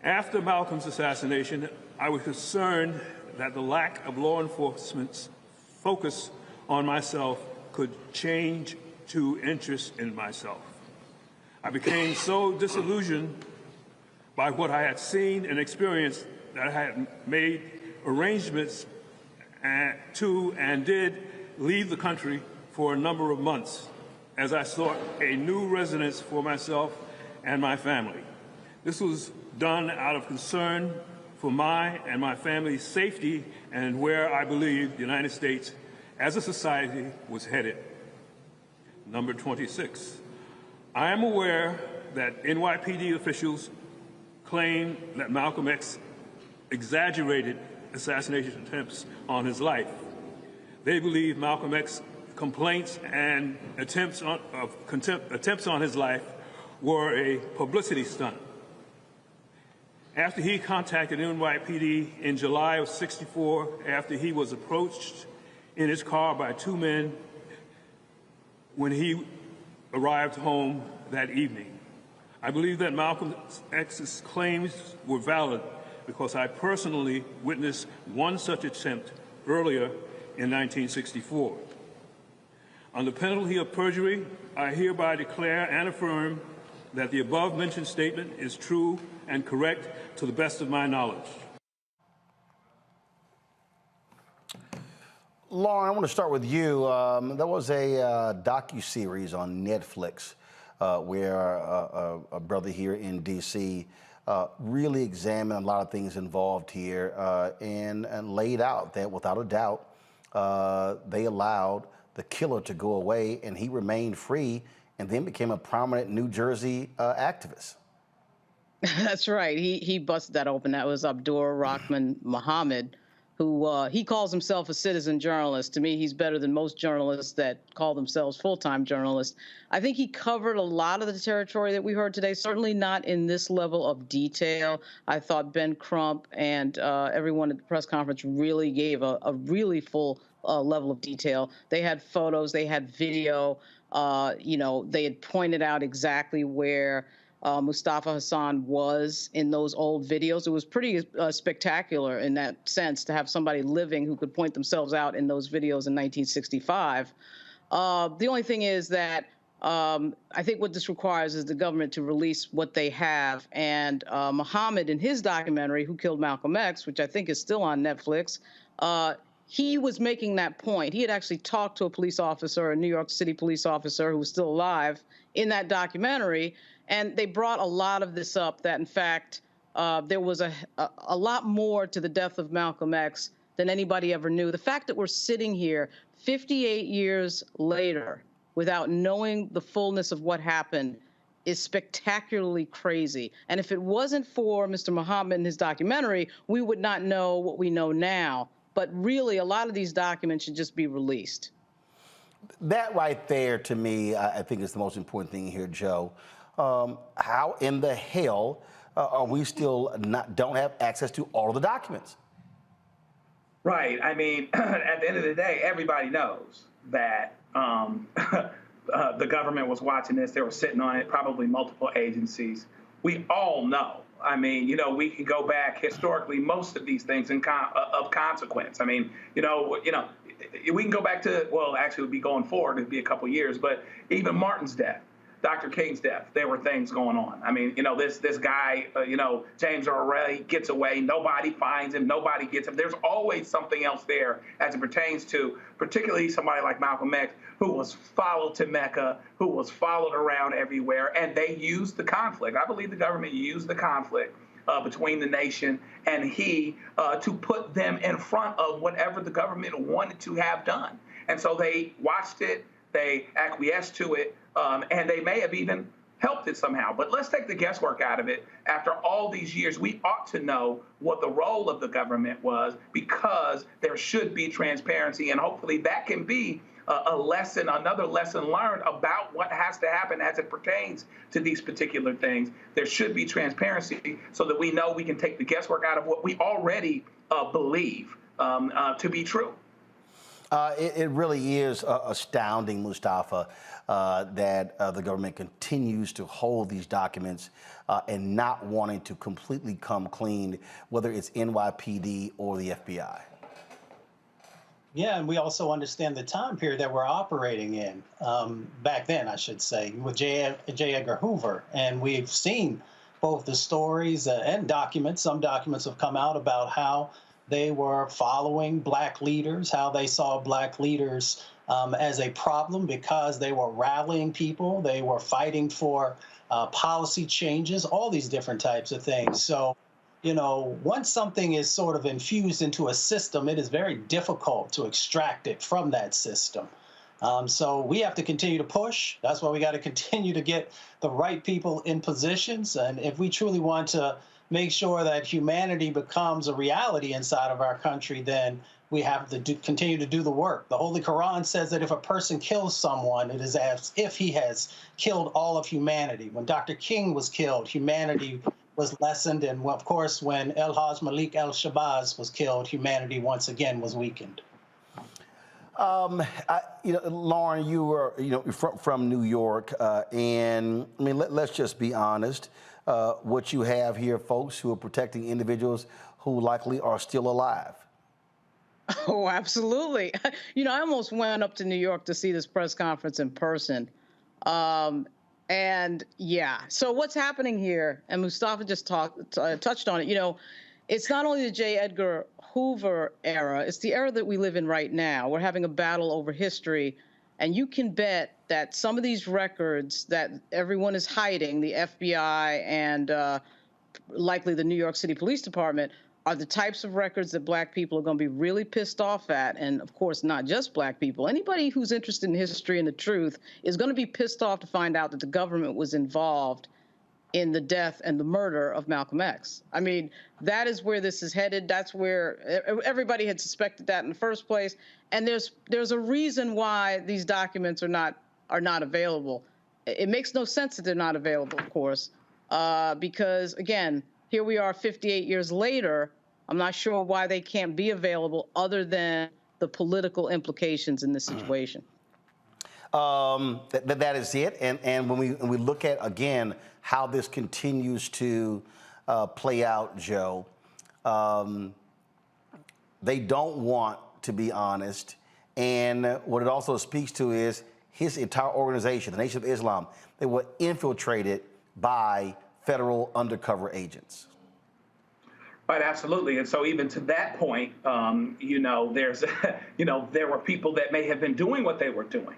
after Malcolm's assassination, I was concerned that the lack of law enforcement's focus on myself could change to interest in myself. I became so disillusioned by what I had seen and experienced that I had made arrangements to and did leave the country for a number of months as I sought a new residence for myself and my family. This was done out of concern for my and my family's safety and where I believe the United States as a society was headed. Number 26, I am aware that NYPD officials claim that Malcolm X exaggerated assassination attempts on his life. They believe Malcolm X's complaints and attempts on his life were a publicity stunt. After he contacted NYPD in July of '64, after he was approached in his car by two men when he arrived home that evening, I believe that Malcolm X's claims were valid because I personally witnessed one such attempt earlier in 1964. On the penalty of perjury, I hereby declare and affirm that the above-mentioned statement is true and correct to the best of my knowledge. Lauren, I want to start with you. There was a docuseries on Netflix where a brother here in D.C. Really examined a lot of things involved here and laid out that, without a doubt, they allowed the killer to go away and he remained free and then became a prominent New Jersey activist. That's right. He busted that open. That was Abdur Rahman Muhammad, who he calls himself a citizen journalist. To me, he's better than most journalists that call themselves full-time journalists. I think he covered a lot of the territory that we heard today, certainly not in this level of detail. I thought Ben Crump and everyone at the press conference really gave a really full level of detail. They had photos, they had video, they had pointed out exactly where Mustafa Hassan was in those old videos. It was pretty spectacular in that sense to have somebody living who could point themselves out in those videos in 1965. The only thing is that I think what this requires is the government to release what they have. And Muhammad, in his documentary, Who Killed Malcolm X, which I think is still on Netflix, he was making that point. He had actually talked to a police officer, a New York City police officer who was still alive in that documentary. And they brought a lot of this up, that in fact, there was a lot more to the death of Malcolm X than anybody ever knew. The fact that we're sitting here 58 years later without knowing the fullness of what happened is spectacularly crazy. And if it wasn't for Mr. Muhammad and his documentary, we would not know what we know now. But really, a lot of these documents should just be released. That right there, to me, I think is the most important thing here, Joe. How in the hell are we still don't have access to all of the documents? Right. I mean, at the end of the day, everybody knows that the government was watching this. They were sitting on it, probably multiple agencies. We all know. I mean, we can go back historically, most of these things of consequence. I mean, we can go back to, well, actually it would be going forward, it'd be a couple years, but even Martin's death, Dr. King's death, there were things going on. I mean, this guy, James Earl Ray gets away, nobody finds him, nobody gets him. There's always something else there as it pertains to particularly somebody like Malcolm X, who was followed to Mecca, who was followed around everywhere, and they used the conflict. I believe the government used the conflict between the nation and he to put them in front of whatever the government wanted to have done. And so they watched it, they acquiesced to it, and they may have even helped it somehow. But let's take the guesswork out of it. After all these years, we ought to know what the role of the government was, because there should be transparency, and hopefully that can be a lesson, another lesson learned about what has to happen as it pertains to these particular things. There should be transparency so that we know we can take the guesswork out of what we already believe to be true. It really is astounding, Mustafa, that the government continues to hold these documents and not wanting to completely come clean, whether it's NYPD or the FBI. Yeah, and we also understand the time period that we're operating in, back then, I should say, with J. Edgar Hoover. And we've seen both the stories and documents. Some documents have come out about how they were following black leaders, how they saw black leaders as a problem because they were rallying people, they were fighting for policy changes, all these different types of things. So, once something is sort of infused into a system, it is very difficult to extract it from that system. So we have to continue to push. That's why we got to continue to get the right people in positions. And if we truly want to make sure that humanity becomes a reality inside of our country, then we have to continue to do the work. The Holy Quran says that if a person kills someone, it is as if he has killed all of humanity. When Dr. King was killed, humanity was lessened. And of course, when El-Haj Malik El-Shabazz was killed, humanity once again was weakened. Lauren, you were, from New York, and I mean, let's just be honest. What you have here, folks who are protecting individuals who likely are still alive. Oh, absolutely. I almost went up to New York to see this press conference in person. And yeah, so what's happening here, and Mustafa just touched on it, it's not only the J. Edgar Hoover era, it's the era that we live in right now. We're having a battle over history, and you can bet that some of these records that everyone is hiding, the FBI and likely the New York City Police Department, are the types of records that black people are going to be really pissed off at. And of course, not just black people. Anybody who's interested in history and the truth is going to be pissed off to find out that the government was involved in the death and the murder of Malcolm X. I mean, that is where this is headed. That's where everybody had suspected that in the first place. And there's a reason why these documents are not available. It makes no sense that they're not available, of course, because again, here we are 58 years later. I'm not sure why they can't be available other than the political implications in this situation. That is it. And when we look at, again, how this continues to play out, Joe, they don't want to be honest. And what it also speaks to is his entire organization, the Nation of Islam, they were infiltrated by federal undercover agents. Right, absolutely. And so even to that point, there's, there were people that may have been doing what they were doing.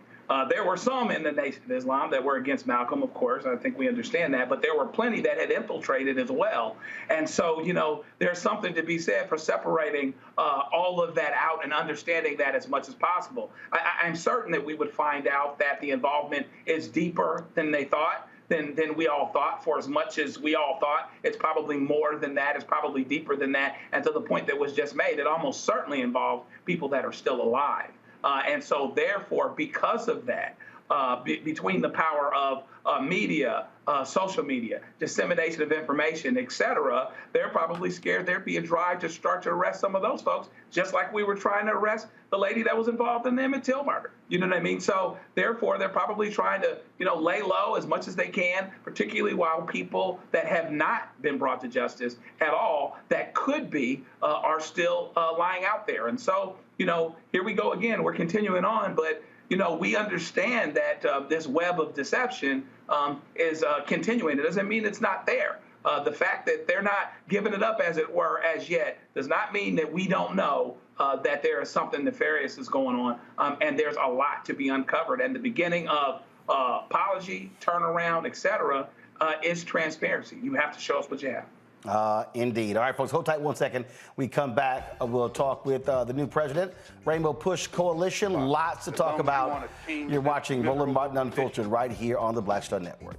There were some in the Nation of Islam that were against Malcolm, of course. I think we understand that. But there were plenty that had infiltrated as well. And so, there's something to be said for separating all of that out and understanding that as much as possible. I'm certain that we would find out that the involvement is deeper than they thought. Than we all thought. For as much as we all thought, it's probably more than that. It's probably deeper than that. And to the point that was just made, it almost certainly involved people that are still alive. And so therefore, because of that, between the power of media, social media, dissemination of information, et cetera, they're probably scared there'd be a drive to start to arrest some of those folks, just like we were trying to arrest the lady that was involved in the Emmett Till murder. You know what I mean? So therefore, they're probably trying to, lay low as much as they can, particularly while people that have not been brought to justice at all, that could be, are still lying out there. And so, here we go again. We're continuing on, but we understand that this web of deception is continuing. It doesn't mean it's not there. The fact that they're not giving it up, as it were, as yet, does not mean that we don't know that there is something nefarious is going on, and there's a lot to be uncovered. And the beginning of apology, turnaround, et cetera, is transparency. You have to show us what you have. Indeed. All right, folks, hold tight 1 second. We come back, we'll talk with the new president, Rainbow Push Coalition. Lots to talk about. You're watching Roland Martin Unfiltered right here on the Black Star Network.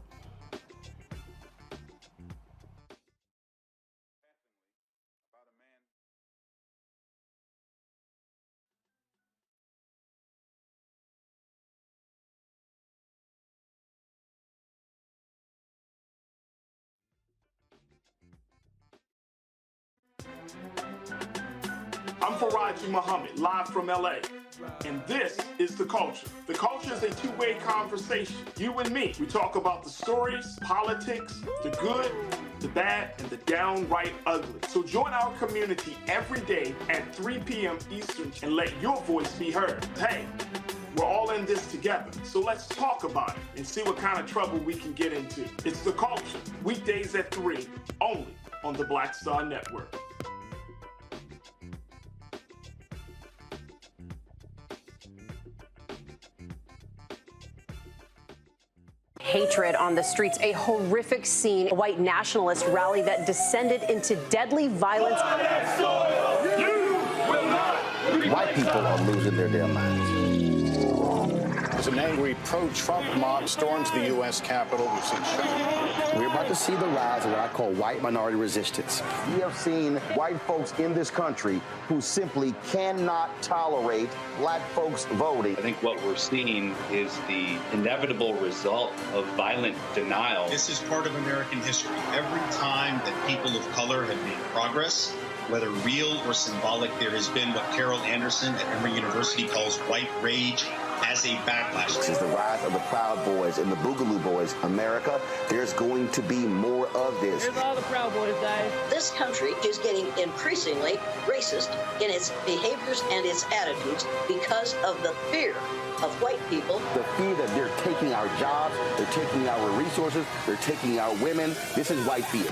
I'm Faraji Muhammad, live from LA. And this is The Culture. The Culture is a two-way conversation. You and me. We talk about the stories, politics, the good, the bad, and the downright ugly. So join our community every day at 3 p.m. Eastern and let your voice be heard. Hey, we're all in this together. So let's talk about it and see what kind of trouble we can get into. It's The Culture, weekdays at 3, only on the Black Star Network. Hatred on the streets, a horrific scene, a white nationalist rally that descended into deadly violence. White people are losing their damn minds. As an angry pro-Trump mob storms the U.S. Capitol, we've seen shooting. We're about to see the rise of what I call white minority resistance. We have seen white folks in this country who simply cannot tolerate black folks voting. I think what we're seeing is the inevitable result of violent denial. This is part of American history. Every time that people of color have made progress, whether real or symbolic, there has been what Carol Anderson at Emory University calls white rage as a backlash. This is the rise of the Proud Boys and the Boogaloo Boys. America, there's going to be more of this. Here's all the Proud Boys, guys. This country is getting increasingly racist in its behaviors and its attitudes because of the fear of white people. The fear that they're taking our jobs, they're taking our resources, they're taking our women. This is white fear.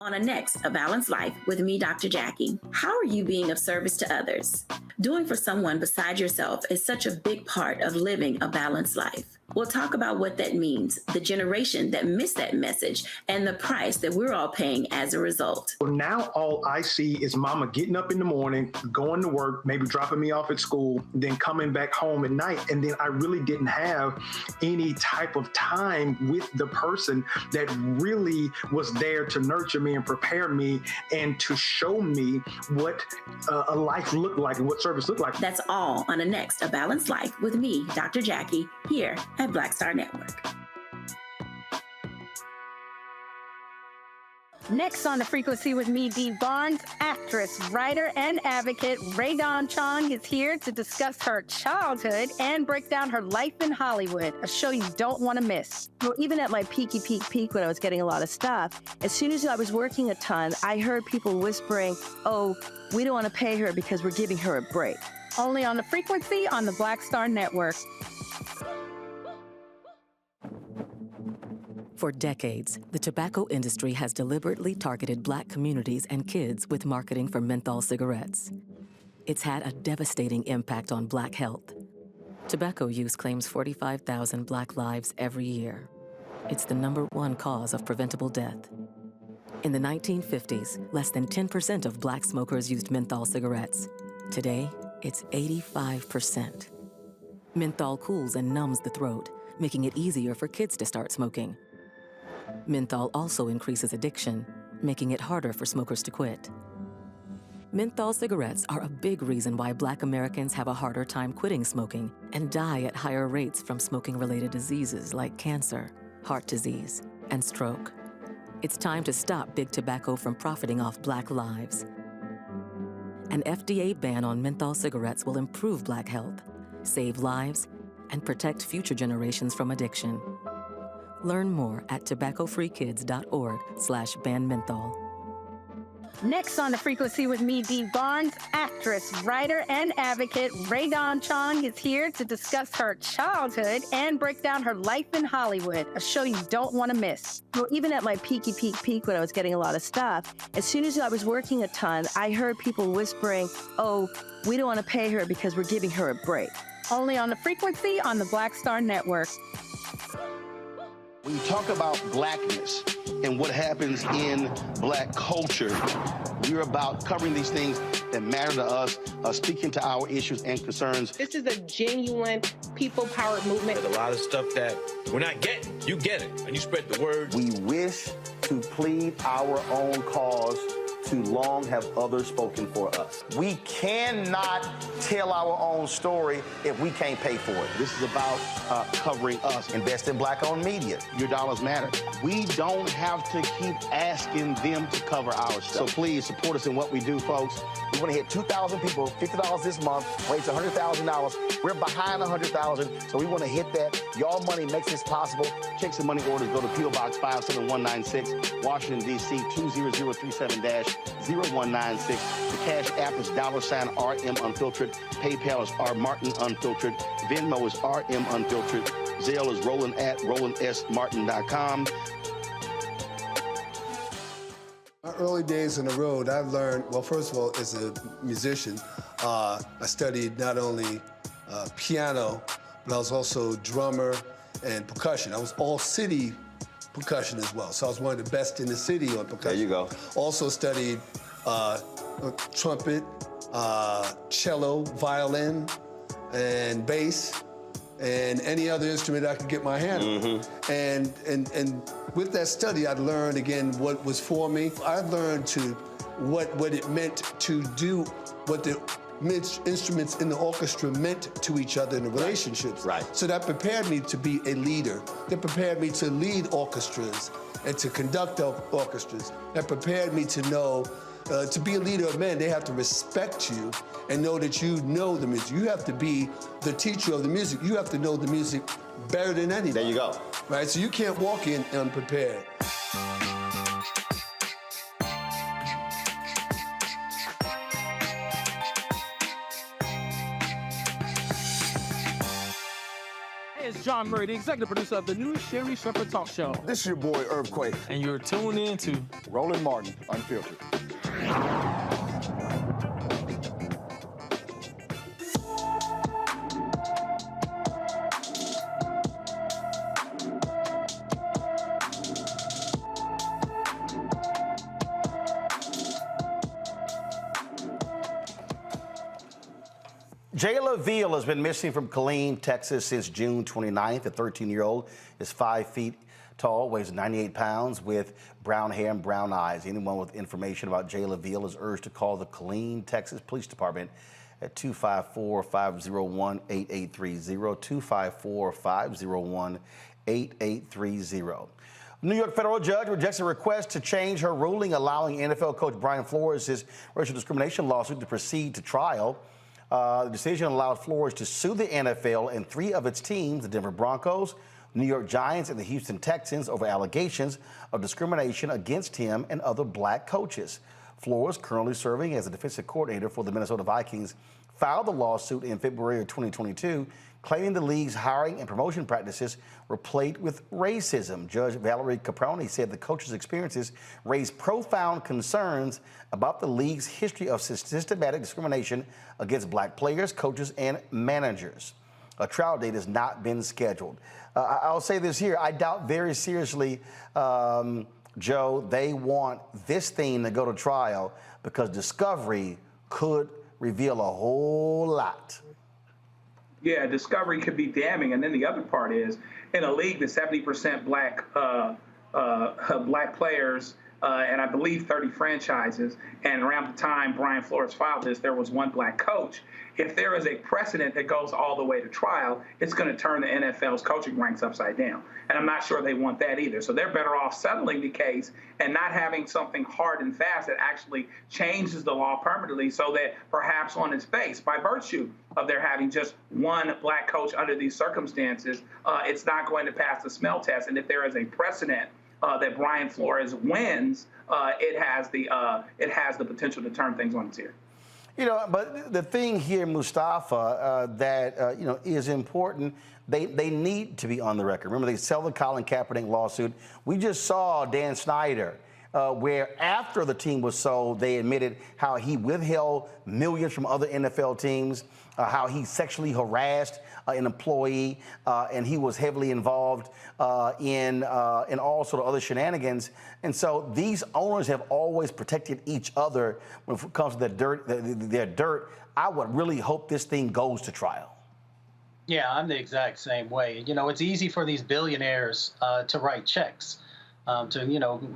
On a next, A Balanced Life with me, Dr. Jackie. How are you being of service to others? Doing for someone beside yourself is such a big part of living a balanced life. We'll talk about what that means, the generation that missed that message, and the price that we're all paying as a result. Well, now all I see is mama getting up in the morning, going to work, maybe dropping me off at school, then coming back home at night. And then I really didn't have any type of time with the person that really was there to nurture me and prepare me and to show me what a life looked like and what service looked like. That's all on the next A Balanced Life with me, Dr. Jackie, here at Black Star Network. Next on The Frequency with me, Dee Barnes, actress, writer, and advocate Rae Dawn Chong is here to discuss her childhood and break down her life in Hollywood, a show you don't want to miss. Well, even at my peak when I was getting a lot of stuff, as soon as I was working a ton, I heard people whispering, oh, we don't want to pay her because we're giving her a break. Only on The Frequency on the Black Star Network. For decades, the tobacco industry has deliberately targeted Black communities and kids with marketing for menthol cigarettes. It's had a devastating impact on Black health. Tobacco use claims 45,000 Black lives every year. It's the #1 cause of preventable death. In the 1950s, less than 10% of Black smokers used menthol cigarettes. Today, it's 85%. Menthol cools and numbs the throat, making it easier for kids to start smoking. Menthol also increases addiction, making it harder for smokers to quit. Menthol cigarettes are a big reason why Black Americans have a harder time quitting smoking and die at higher rates from smoking-related diseases like cancer, heart disease, and stroke. It's time to stop Big Tobacco from profiting off Black lives. An FDA ban on menthol cigarettes will improve Black health, save lives, and protect future generations from addiction. Learn more at tobaccofreekids.org/ban menthol. Next on The Frequency with me, Dee Barnes, actress, writer, and advocate Rae Dawn Chong is here to discuss her childhood and break down her life in Hollywood, a show you don't want to miss. Well, even at my peak when I was getting a lot of stuff, as soon as I was working a ton, I heard people whispering, oh, we don't want to pay her because we're giving her a break. Only on The Frequency on the Black Star Network. When you talk about Blackness and what happens in Black culture, we're about covering these things that matter to us, speaking to our issues and concerns. This is a genuine people-powered movement. There's a lot of stuff that we're not getting. You get it, and you spread the word. We wish to plead our own cause. Too long have others spoken for us. We cannot tell our own story if we can't pay for it. This is about covering us. Invest in Black-owned media. Your dollars matter. We don't have to keep asking them to cover our stuff. So please support us in what we do, folks. We want to hit 2,000 people, $50 this month, raise $100,000. We're behind 100,000, so we want to hit that. Y'all money makes this possible. Checks and money orders go to P.O. Box 57196, Washington, D.C. 20037-0196. The Cash App is $RM Unfiltered. PayPal is R Martin Unfiltered. Venmo is RM Unfiltered. Zelle is Roland at RolandSMartin.com. My early days on the road, I learned, well, first of all, as a musician, I studied not only piano, but I was also drummer and percussion. I was all city percussion as well. So I was one of the best in the city on percussion. There you go. Also studied trumpet, cello, violin, and bass, and any other instrument I could get my hand on. And with that study, I learned again what was for me. I learned what it meant to do what the instruments in the orchestra meant to each other in the relationships. Right. So that prepared me to be a leader. That prepared me to lead orchestras and to conduct orchestras. That prepared me to know, to be a leader of men, they have to respect you and know that you know the music. You have to be the teacher of the music. You have to know the music better than anybody. There you go. Right, so you can't walk in unprepared. It's John Murray, the executive producer of the new Sherry Shepherd Talk Show. This is your boy, Earthquake. And you're tuned in to Roland Martin, Unfiltered. Jayla Veal has been missing from Killeen, Texas since June 29th. The 13-year-old is 5 feet tall, weighs 98 pounds, with brown hair and brown eyes. Anyone with information about Jayla Veal is urged to call the Killeen, Texas Police Department at 254-501-8830, 254-501-8830. New York federal judge rejects a request to change her ruling allowing NFL coach Brian Flores' racial discrimination lawsuit to proceed to trial. The decision allowed Flores to sue the NFL and 3 of its teams, the Denver Broncos, New York Giants, and the Houston Texans, over allegations of discrimination against him and other black coaches. Flores, currently serving as a defensive coordinator for the Minnesota Vikings, filed the lawsuit in February of 2022, claiming the league's hiring and promotion practices were plagued with racism. Judge Valerie Caproni said the coach's experiences raised profound concerns about the league's history of systematic discrimination against black players, coaches, and managers. A trial date has not been scheduled. I'll say this here. I doubt very seriously, Joe, they want this thing to go to trial because discovery could reveal a whole lot. Yeah, discovery could be damning. And then the other part is, in a league that's 70% black players, and I believe 30 franchises, and around the time Brian Flores filed this, there was 1 black coach. If there is a precedent that goes all the way to trial, it's going to turn the NFL's coaching ranks upside down. And I'm not sure they want that either. So they're better off settling the case and not having something hard and fast that actually changes the law permanently, so that perhaps on its face, by virtue of there having just 1 black coach under these circumstances, it's not going to pass the smell test. And if there is a precedent that Brian Flores wins, it has the potential to turn things on its ear. You know, but the thing here, Mustafa, that is important. They need to be on the record. Remember, they settled the Colin Kaepernick lawsuit. We just saw Dan Snyder, where after the team was sold, they admitted how he withheld millions from other NFL teams, how he sexually harassed an employee, and he was heavily involved in all sort of other shenanigans. And so these owners have always protected each other when it comes to their dirt. I would really hope this thing goes to trial. Yeah, I'm the exact same way. You know, it's easy for these billionaires to write checks to,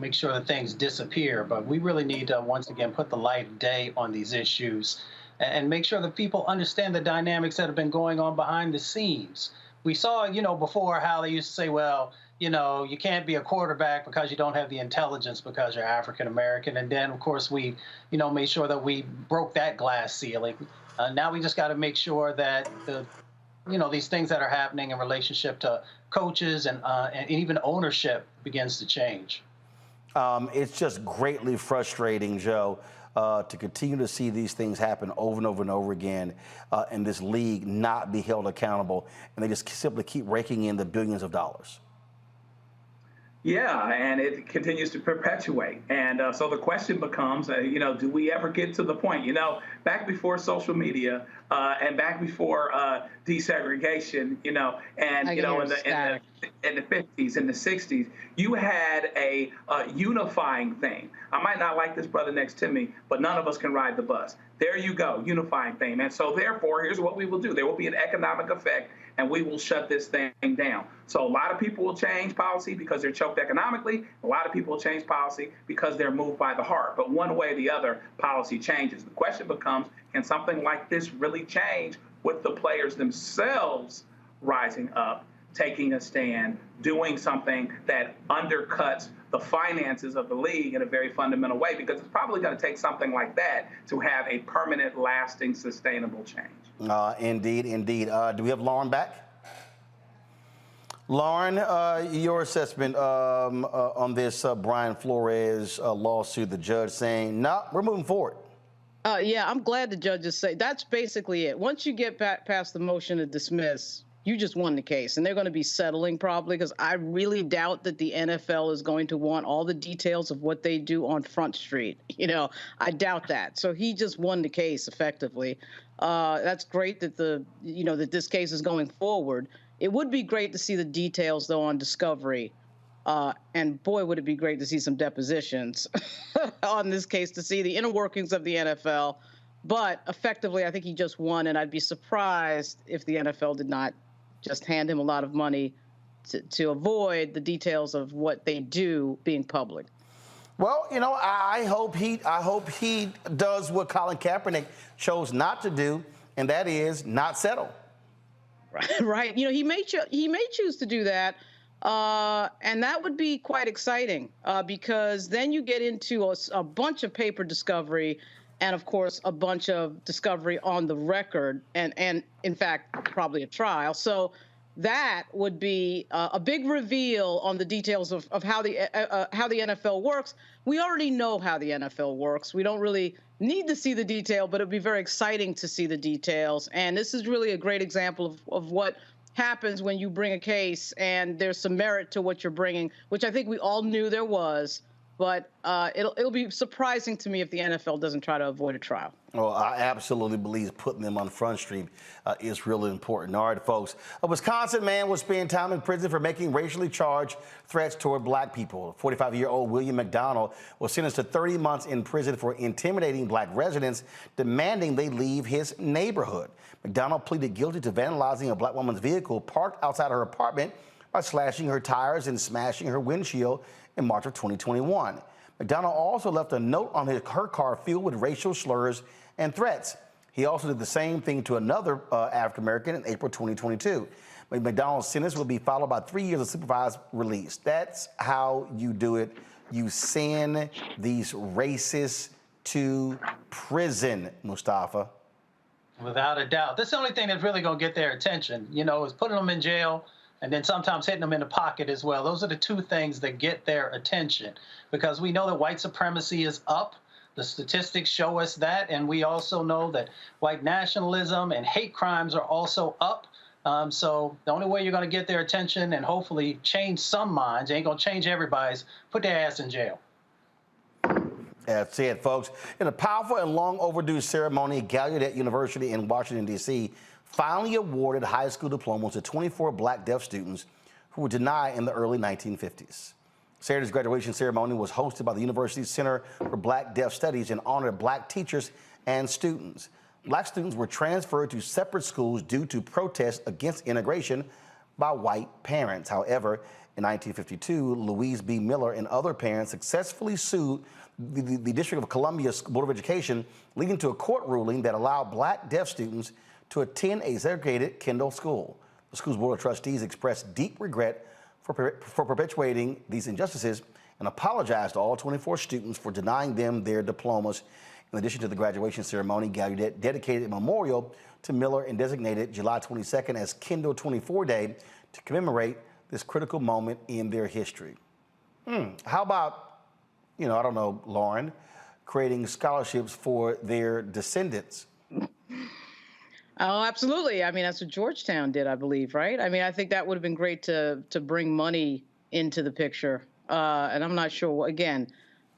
make sure that things disappear. But we really need to, once again, put the light of day on these issues and make sure that people understand the dynamics that have been going on behind the scenes. We saw, before how they used to say, well, you can't be a quarterback because you don't have the intelligence because you're African American. And then, of course, we, made sure that we broke that glass ceiling. Now we just got to make sure that these things that are happening in relationship to coaches and even ownership begins to change. It's just greatly frustrating, Joe, to continue to see these things happen over and over and over again, and this league not be held accountable, and they just simply keep raking in the billions of dollars. Yeah, and it continues to perpetuate. And so the question becomes, do we ever get to the point, back before social media and back before desegregation, and, in the 50s and the 60s, you had a unifying thing. I might not like this brother next to me, but none of us can ride the bus. There you go, unifying thing. And so therefore, here's what we will do. There will be an economic effect, and we will shut this thing down. So a lot of people will change policy because they're choked economically. A lot of people will change policy because they're moved by the heart. But one way or the other, policy changes. The question becomes, can something like this really change with the players themselves rising up, taking a stand, doing something that undercuts the finances of the league in a very fundamental way? Because it's probably going to take something like that to have a permanent, lasting, sustainable change. Indeed, indeed. Do we have Lauren back? Lauren, your assessment on this Brian Flores lawsuit, the judge saying, no, we're moving forward. Yeah, I'm glad the judges say that's basically it. Once you get past the motion to dismiss, you just won the case, and they're going to be settling probably, because I really doubt that the NFL is going to want all the details of what they do on Front Street. I doubt that. So he just won the case effectively. That's great that that this case is going forward. It would be great to see the details though on discovery. And boy, would it be great to see some depositions on this case, to see the inner workings of the NFL, But effectively, I think he just won, and I'd be surprised if the NFL did not just hand him a lot of money to avoid the details of what they do being public. Well, you know, I hope he does what Colin Kaepernick chose not to do, and that is not settle. Right. You know, he may choose to do that, and that would be quite exciting because then you get into a bunch of paper discovery, and of course a bunch of discovery on the record, and in fact probably a trial. So that would be a big reveal on the details of how the NFL works. We already know how the NFL works. We don't really need to see the detail, but it'd be very exciting to see the details. And this is really a great example of what happens when you bring a case and there's some merit to what you're bringing, which I think we all knew there was. But it'll be surprising to me if the NFL doesn't try to avoid a trial. Well, I absolutely believe putting them on Front Street is really important. All right, folks. A Wisconsin man will spend time in prison for making racially charged threats toward black people. 45-year-old William McDonald was sentenced to 30 months in prison for intimidating black residents, demanding they leave his neighborhood. McDonald pleaded guilty to vandalizing a black woman's vehicle parked outside her apartment by slashing her tires and smashing her windshield in March of 2021. McDonald also left a note on her car filled with racial slurs and threats. He also did the same thing to another African-American in April 2022. McDonald's sentence will be followed by 3 years of supervised release. That's how you do it. You send these racists to prison, Mustafa. Without a doubt. That's the only thing that's really going to get their attention, you know, is putting them in jail and then sometimes hitting them in the pocket as well. Those are the two things that get their attention, because we know that white supremacy is up. The statistics show us that, and we also know that white nationalism and hate crimes are also up. So the only way you're going to get their attention and hopefully change some minds, ain't going to change everybody's, put their ass in jail. That's it, folks. In a powerful and long overdue ceremony, Gallaudet University in Washington, D.C. finally awarded high school diplomas to 24 black deaf students who were denied in the early 1950s. Saturday's graduation ceremony was hosted by the university's Center for Black Deaf Studies and honored black teachers and students. Black students were transferred to separate schools due to protests against integration by white parents. However, in 1952, Louise B. Miller and other parents successfully sued the District of Columbia Board of Education, leading to a court ruling that allowed black deaf students to attend a segregated Kendall school. The school's Board of Trustees expressed deep regret for perpetuating these injustices and apologized to all 24 students for denying them their diplomas. In addition to the graduation ceremony, Gallaudet dedicated a memorial to Miller and designated July 22nd as Kendall 24 Day to commemorate this critical moment in their history. How about, you know, I don't know, Lauren, creating scholarships for their descendants? Oh, absolutely. I mean, that's what Georgetown did, I believe, right? I mean, I think that would have been great to bring money into the picture. And I'm not sure, again,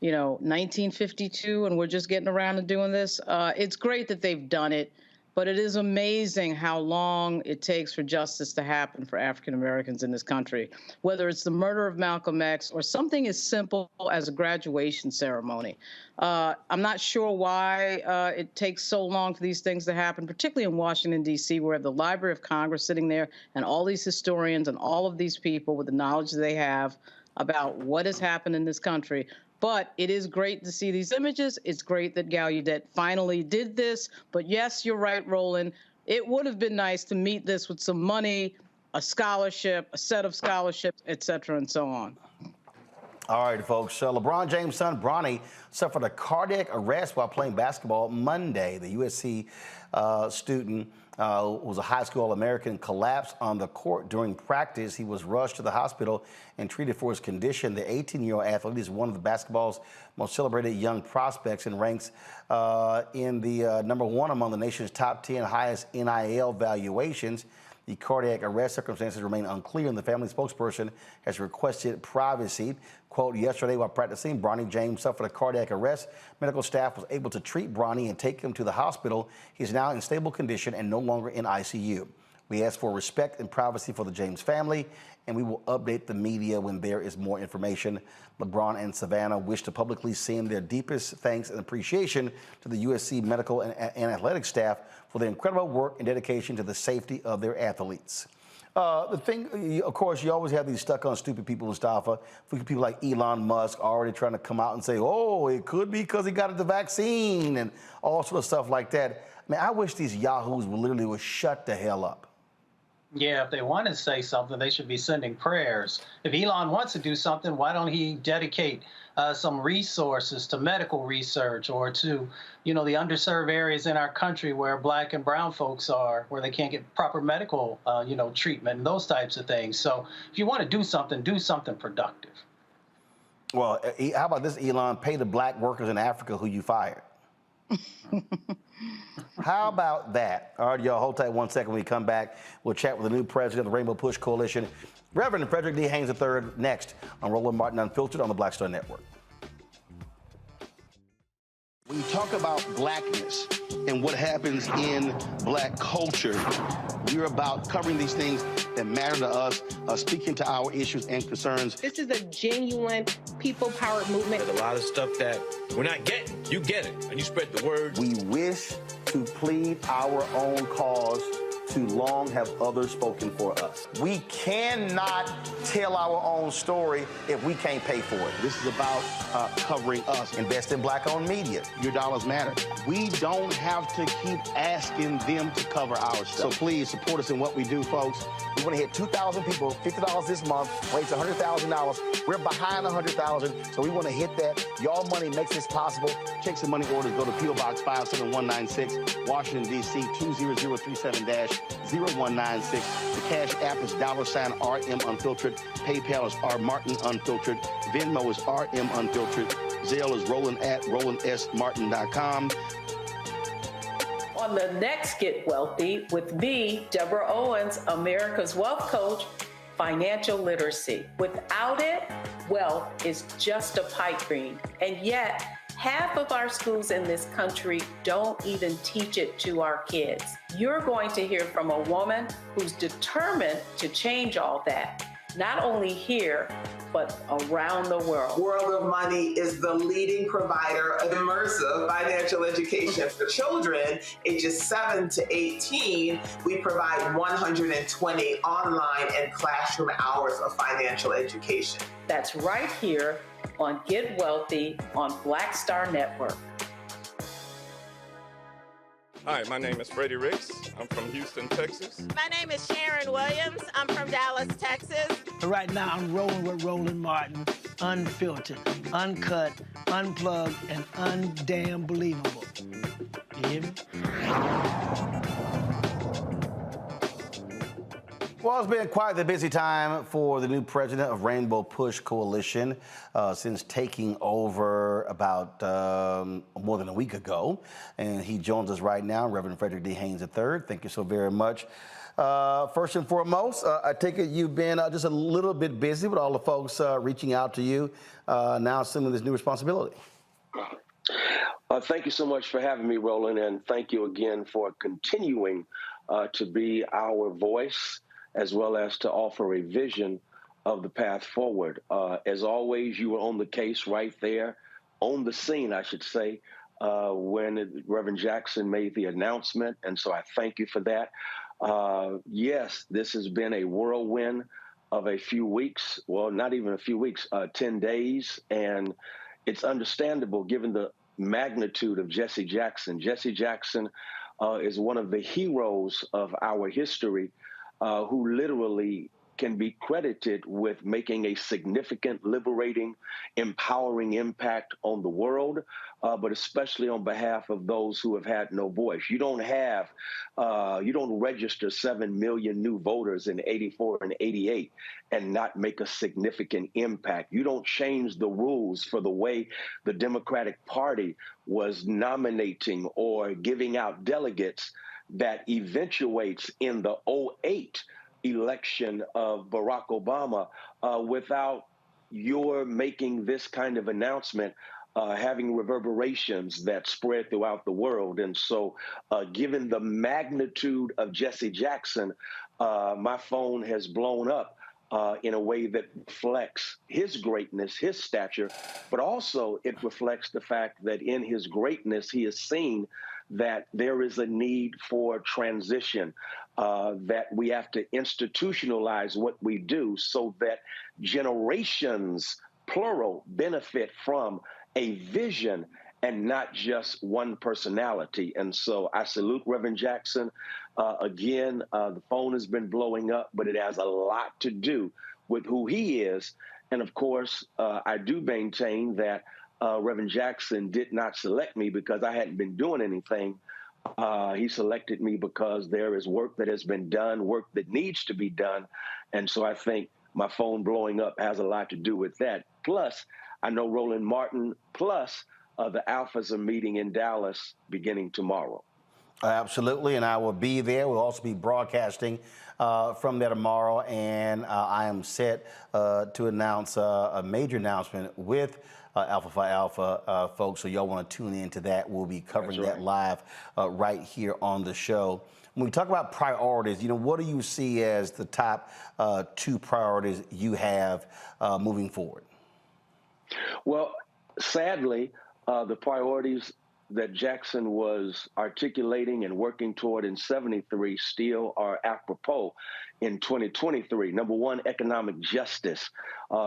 you know, 1952, and we're just getting around to doing this. It's great that they've done it, but it is amazing how long it takes for justice to happen for African Americans in this country, whether it's the murder of Malcolm X or something as simple as a graduation ceremony. I'm not sure why it takes so long for these things to happen, particularly in Washington, D.C., where we have the Library of Congress sitting there and all these historians and all of these people with the knowledge that they have about what has happened in this country. But it is great to see these images. It's great that Gallaudet finally did this. But yes, you're right, Roland. It would have been nice to meet this with some money, a scholarship, a set of scholarships, et cetera, and so on. All right, folks. LeBron James' son, Bronny, suffered a cardiac arrest while playing basketball Monday. The USC student was a high school All-American, collapsed on the court during practice. He was rushed to the hospital and treated for his condition. The 18-year-old athlete is one of the basketball's most celebrated young prospects and ranks in the #1 among the nation's top 10 highest NIL valuations. The cardiac arrest circumstances remain unclear, and the family spokesperson has requested privacy. Quote, yesterday while practicing, Bronny James suffered a cardiac arrest. Medical staff was able to treat Bronny and take him to the hospital. He is now in stable condition and no longer in ICU. We ask for respect and privacy for the James family, and we will update the media when there is more information. LeBron and Savannah wish to publicly send their deepest thanks and appreciation to the USC medical and athletic staff for their incredible work and dedication to the safety of their athletes. The thing, of course, you always have these stuck on stupid people, Mustafa. People like Elon Musk already trying to come out and say, oh, it could be because he got the vaccine and all sort of stuff like that. Man, I wish these yahoos would shut the hell up. Yeah, if they want to say something, they should be sending prayers. If Elon wants to do something, why don't he dedicate some resources to medical research or to, the underserved areas in our country where Black and brown folks are, where they can't get proper medical, treatment and those types of things. So if you want to do something productive. Well, how about this, Elon? Pay the Black workers in Africa who you fired. How about that? All right, y'all, hold tight 1 second. When we come back, we'll chat with the new president of the Rainbow Push Coalition, Reverend Frederick D. Haynes III, next on Roland Martin Unfiltered on the Black Star Network. When you talk about blackness and what happens in Black culture, we're about covering these things that matter to us, speaking to our issues and concerns. This is a genuine people-powered movement. There's a lot of stuff that we're not getting. You get it, and you spread the word. We wish to plead our own cause. Too long have others spoken for us. We cannot tell our own story if we can't pay for it. This is about covering us. Invest in Black-owned media. Your dollars matter. We don't have to keep asking them to cover our stuff. So please support us in what we do, folks. We want to hit 2,000 people, $50 this month, raise $100,000. We're behind $100,000, so we want to hit that. Y'all money makes this possible. Check some money orders. Go to P.O. Box 57196, Washington, D.C. 20037-0196. The Cash App is $RM Unfiltered. PayPal is R Martin Unfiltered. Venmo is RM Unfiltered. Zelle is Roland at RolandSMartin.com. On the next Get Wealthy with me, Deborah Owens, America's Wealth Coach, financial literacy. Without it, wealth is just a pipe dream. And yet, half of our schools in this country don't even teach it to our kids. You're going to hear from a woman who's determined to change all that, not only here, but around the world. World of Money is the leading provider of immersive financial education for children ages 7 to 18. We provide 120 online and classroom hours of financial education. That's right here on Get Wealthy on Black Star Network. Hi, my name is Freddie Ricks. I'm from Houston, Texas. My name is Sharon Williams. I'm from Dallas, Texas. Right now, I'm rolling with Roland Martin, unfiltered, uncut, unplugged, and undamn believable. You hear me? Well, it's been quite the busy time for the new president of Rainbow Push Coalition since taking over about more than a week ago. And he joins us right now, Reverend Frederick D. Haynes III. Thank you so very much. First and foremost, I take it you've been just a little bit busy with all the folks reaching out to you, now assuming this new responsibility. Thank you so much for having me, Roland, and thank you again for continuing to be our voice, as well as to offer a vision of the path forward. As always, you were on the case right there, on the scene, I should say, when Reverend Jackson made the announcement, and so I thank you for that. Yes, this has been a whirlwind of a few weeks, well, not even a few weeks, 10 days, and it's understandable given the magnitude of Jesse Jackson. Jesse Jackson is one of the heroes of our history, who literally can be credited with making a significant, liberating, empowering impact on the world, but especially on behalf of those who have had no voice. You don't register 7 million new voters in 84 and 88 and not make a significant impact. You don't change the rules for the way the Democratic Party was nominating or giving out delegates that eventuates in the 2008 election of Barack Obama without your making this kind of announcement having reverberations that spread throughout the world. And so, given the magnitude of Jesse Jackson, my phone has blown up in a way that reflects his greatness, his stature, but also it reflects the fact that in his greatness, he has seen that there is a need for transition, that we have to institutionalize what we do so that generations, plural, benefit from a vision and not just one personality. And so I salute Reverend Jackson. Again, the phone has been blowing up, but it has a lot to do with who he is. And of course, I do maintain that Reverend Jackson did not select me because I hadn't been doing anything. He selected me because there is work that has been done, work that needs to be done. And so I think my phone blowing up has a lot to do with that. Plus, I know Roland Martin, plus the Alphas are meeting in Dallas beginning tomorrow. Absolutely, and I will be there. We'll also be broadcasting from there tomorrow, and I am set to announce a major announcement with Alpha Phi Alpha folks, so y'all want to tune into that. We'll be covering that live right here on the show. When we talk about priorities, what do you see as the top 2 priorities you have moving forward? Well, sadly, the priorities that Jackson was articulating and working toward in '73 still are apropos in 2023. Number one, economic justice.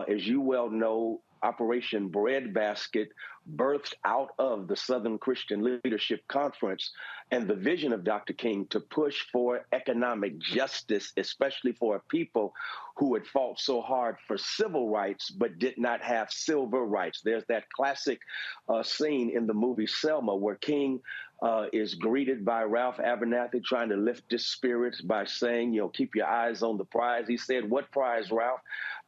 As you well know, Operation Breadbasket birthed out of the Southern Christian Leadership Conference and the vision of Dr. King to push for economic justice, especially for a people who had fought so hard for civil rights but did not have silver rights. There's that classic scene in the movie Selma where King is greeted by Ralph Abernathy trying to lift his spirits by saying, keep your eyes on the prize. He said, what prize, Ralph?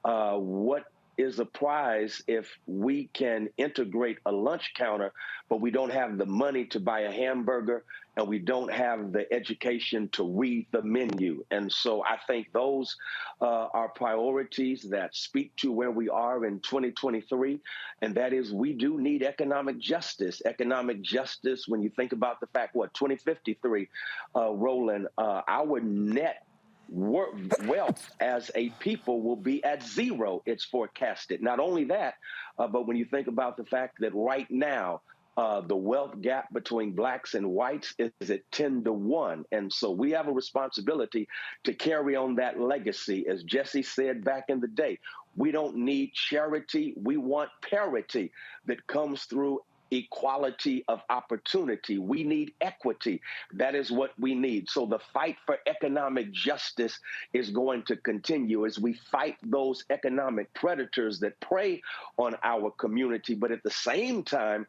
What is a prize if we can integrate a lunch counter, but we don't have the money to buy a hamburger and we don't have the education to read the menu? And so I think those are priorities that speak to where we are in 2023. And that is, we do need economic justice. Economic justice, when you think about the fact, 2053, Roland, our net wealth as a people will be at 0, it's forecasted. Not only that, but when you think about the fact that right now, the wealth gap between blacks and whites is at 10-1. And so we have a responsibility to carry on that legacy. As Jesse said back in the day, we don't need charity. We want parity that comes through equality of opportunity. We need equity. That is what we need. So the fight for economic justice is going to continue as we fight those economic predators that prey on our community. But at the same time,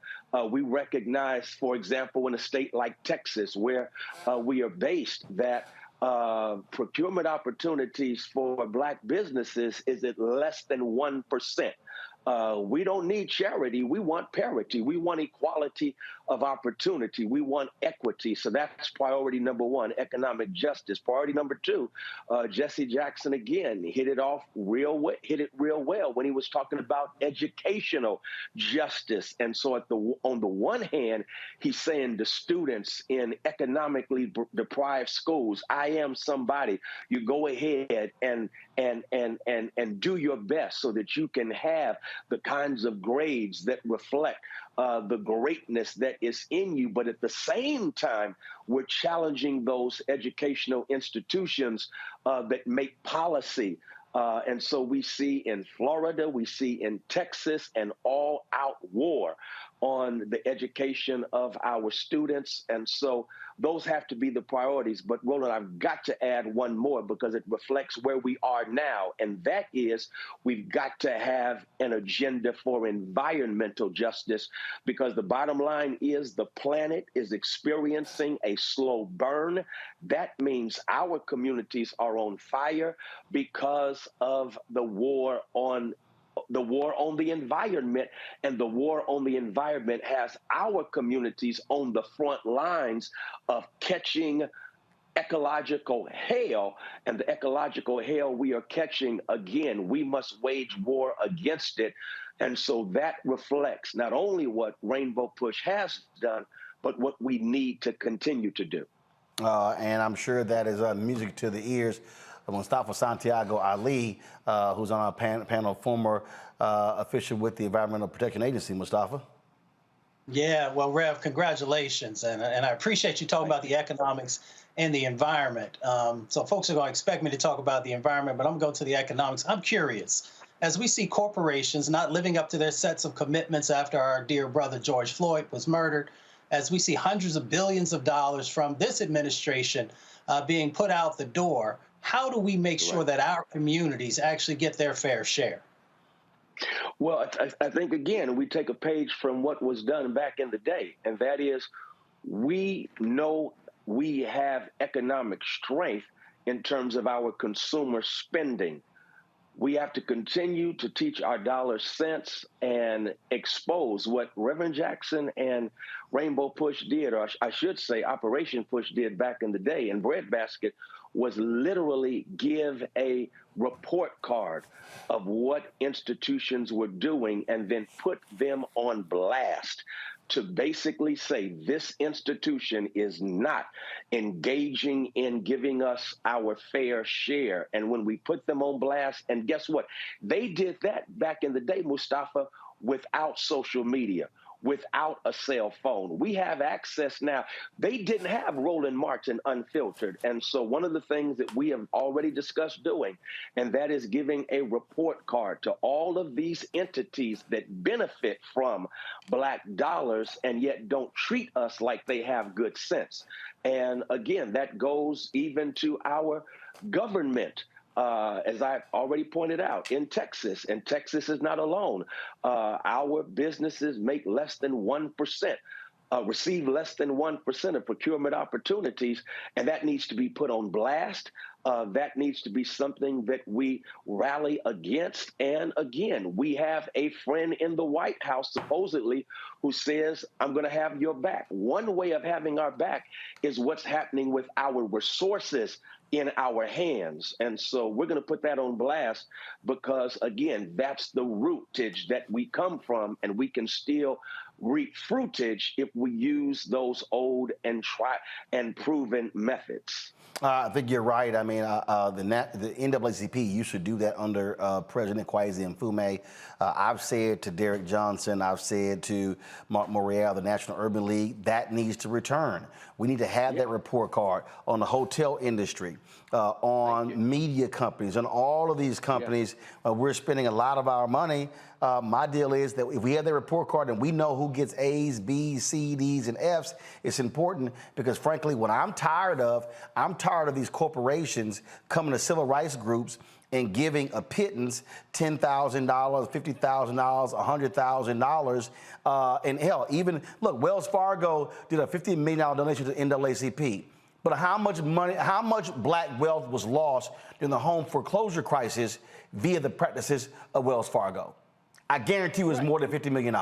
we recognize, for example, in a state like Texas, where we are based, that procurement opportunities for Black businesses is at less than 1%. We don't need charity. We want parity. We want equality of opportunity. We want equity. So that's priority number one, economic justice. Priority number 2, Jesse Jackson again hit it real well when he was talking about educational justice. And so on the one hand, he's saying to students in economically deprived schools, I am somebody. You go ahead and do your best so that you can have the kinds of grades that reflect the greatness that is in you. But at the same time, we're challenging those educational institutions that make policy. And so we see in Florida, we see in Texas, an all-out war on the education of our students. And so those have to be the priorities. But Roland, I've got to add one more because it reflects where we are now. And that is, we've got to have an agenda for environmental justice, because the bottom line is the planet is experiencing a slow burn. That means our communities are on fire because of the war on the environment, and the war on the environment has our communities on the front lines of catching ecological hail. And the ecological hail we are catching, again, we must wage war against it. And so that reflects not only what Rainbow Push has done, but what we need to continue to do. And I'm sure that is music to the ears of Mustafa Santiago Ali, who's on our panel, former official with the Environmental Protection Agency. Mustafa? Yeah, well, Rev, congratulations. And I appreciate you talking about the economics and the environment. So folks are going to expect me to talk about the environment, but I'm going to the economics. I'm curious. As we see corporations not living up to their sets of commitments after our dear brother George Floyd was murdered, as we see hundreds of billions of dollars from this administration being put out the door, how do we make sure that our communities actually get their fair share? Well, I think, again, we take a page from what was done back in the day, and that is we know we have economic strength in terms of our consumer spending. We have to continue to teach our dollar sense and expose what Reverend Jackson and Rainbow Push did, or I should say Operation Push did back in the day in Breadbasket, was literally give a report card of what institutions were doing and then put them on blast to basically say this institution is not engaging in giving us our fair share. And when we put them on blast, and guess what? They did that back in the day, Mustafa, without social media, without a cell phone. We have access now. They didn't have Roland Martin Unfiltered. And so one of the things that we have already discussed doing, and that is giving a report card to all of these entities that benefit from Black dollars and yet don't treat us like they have good sense. And again, that goes even to our government. As I've already pointed out, in Texas, and Texas is not alone, our businesses make less than 1%, receive less than 1% of procurement opportunities, and that needs to be put on blast. That needs to be something that we rally against. And again, we have a friend in the White House, supposedly, who says, I'm going to have your back. One way of having our back is what's happening with our resources in our hands. And so we're going to put that on blast because, again, that's the rootage that we come from, and we can still reap fruitage if we use those old and tried and proven methods. I think you're right. I mean, the NAACP used to do that under President Kwame Nkrumah. I've said to Derek Johnson, I've said to Mark Morial, the National Urban League, that needs to return. We need to have that report card on the hotel industry, on media companies, on all of these companies. We're spending a lot of our money. My deal is that if we have that report card and we know who gets A's, B's, C, D's, and F's, it's important because, frankly, what I'm tired of these corporations coming to civil rights groups and giving a pittance, $10,000, $50,000, $100,000. And hell, even, look, Wells Fargo did a $50 million donation to the NAACP. But how much money, how much Black wealth was lost in the home foreclosure crisis via the practices of Wells Fargo? I guarantee you it was more than $50 million.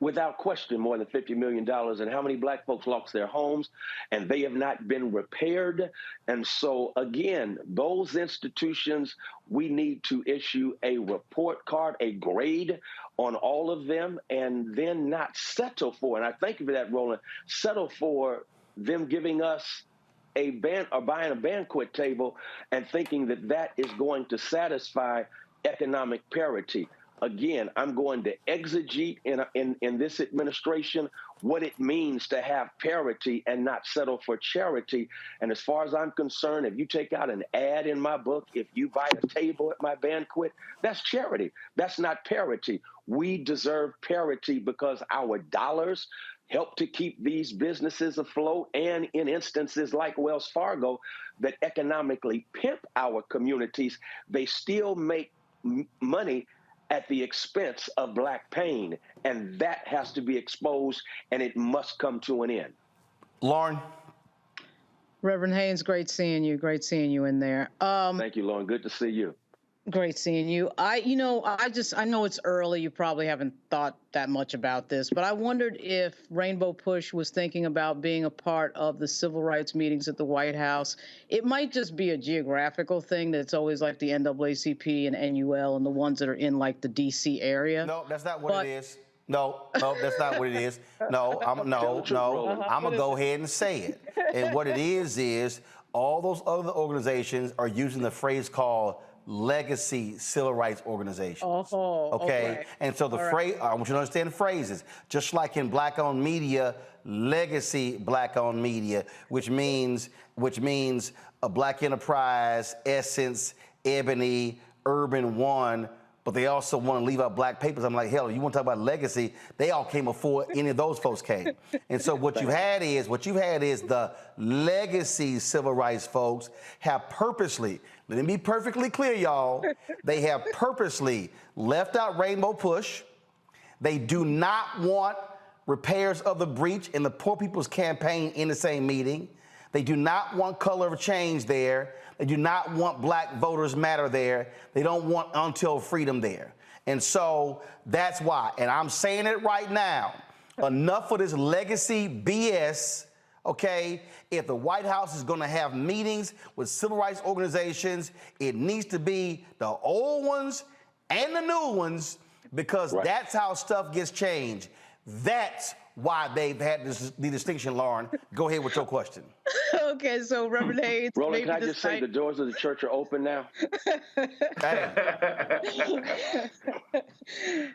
Without question, more than $50 million. And how many Black folks lost their homes and they have not been repaired? And so, again, those institutions, we need to issue a report card, a grade on all of them, and then not settle for, and I thank you for that, Roland, settle for them giving us a band or buying a banquet table and thinking that that is going to satisfy economic parity. Again, I'm going to exegete in this administration what it means to have parity and not settle for charity. And as far as I'm concerned, if you take out an ad in my book, if you buy a table at my banquet, that's charity. That's not parity. We deserve parity because our dollars help to keep these businesses afloat, and in instances like Wells Fargo that economically pimp our communities, they still make money at the expense of Black pain, and that has to be exposed, and it must come to an end. Lauren? Reverend Haynes, great seeing you in there. Thank you, Lauren. Good to see you. Great seeing you. I know it's early. You probably haven't thought that much about this, but I wondered if Rainbow Push was thinking about being a part of the civil rights meetings at the White House. It might just be a geographical thing that's always like the NAACP and NUL and the ones that are in like the DC area. No, that's not what it is. No, that's not what it is. No, I'm gonna go ahead and say it. And what it is all those other organizations are using the phrase called legacy civil rights organizations. Okay. And so the phrase, I want you to understand the phrases. Just like in Black-owned media, legacy Black-owned media, which means a Black enterprise, Essence, Ebony, Urban One. But they also want to leave out Black papers. I'm like, hell, you want to talk about legacy? They all came before any of those folks came. And so what you've had is the legacy civil rights folks have purposely, let me be perfectly clear, y'all, they have purposely left out Rainbow Push. They do not want repairs of the breach in the Poor People's Campaign in the same meeting. They do not want color of change there. They do not want Black Voters Matter there. They don't want Until Freedom there. And so that's why. And I'm saying it right now. Enough of this legacy BS, okay? If the White House is going to have meetings with civil rights organizations, it needs to be the old ones and the new ones, because that's how stuff gets changed. That's why they've had the distinction, Lauren. Go ahead with your question. Okay, so Reverend Haynes. Roland, can I just say the doors of the church are open now?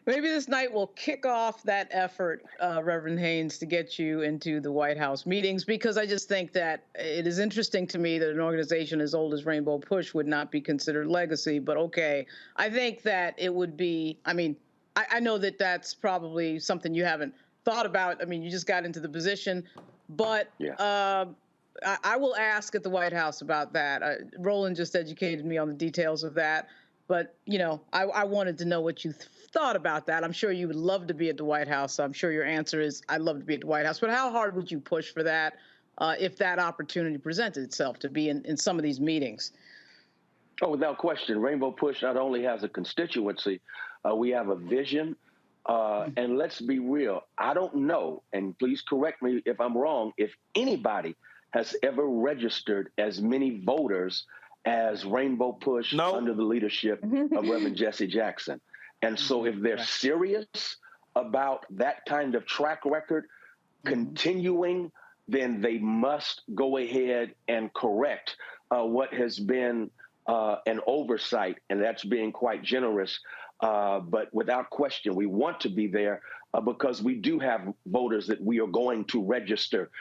Maybe this night will kick off that effort, Reverend Haynes, to get you into the White House meetings, because I just think that it is interesting to me that an organization as old as Rainbow Push would not be considered legacy. But okay, I think that it would be, I know that that's probably something you haven't thought about. You just got into the position, but I will ask at the White House about that. Roland just educated me on the details of that, but I wanted to know what you thought about that. I'm sure you would love to be at the White House. So I'm sure your answer is, I'd love to be at the White House. But how hard would you push for that if that opportunity presented itself to be in some of these meetings? Oh, without question. Rainbow Push not only has a constituency, we have a vision. And let's be real, I don't know, and please correct me if I'm wrong, if anybody has ever registered as many voters as Rainbow Push under the leadership of Reverend Jesse Jackson. And so if they're serious about that kind of track record continuing, then they must go ahead and correct what has been an oversight, and that's being quite generous. But without question, we want to be there because we do have voters that we are going to register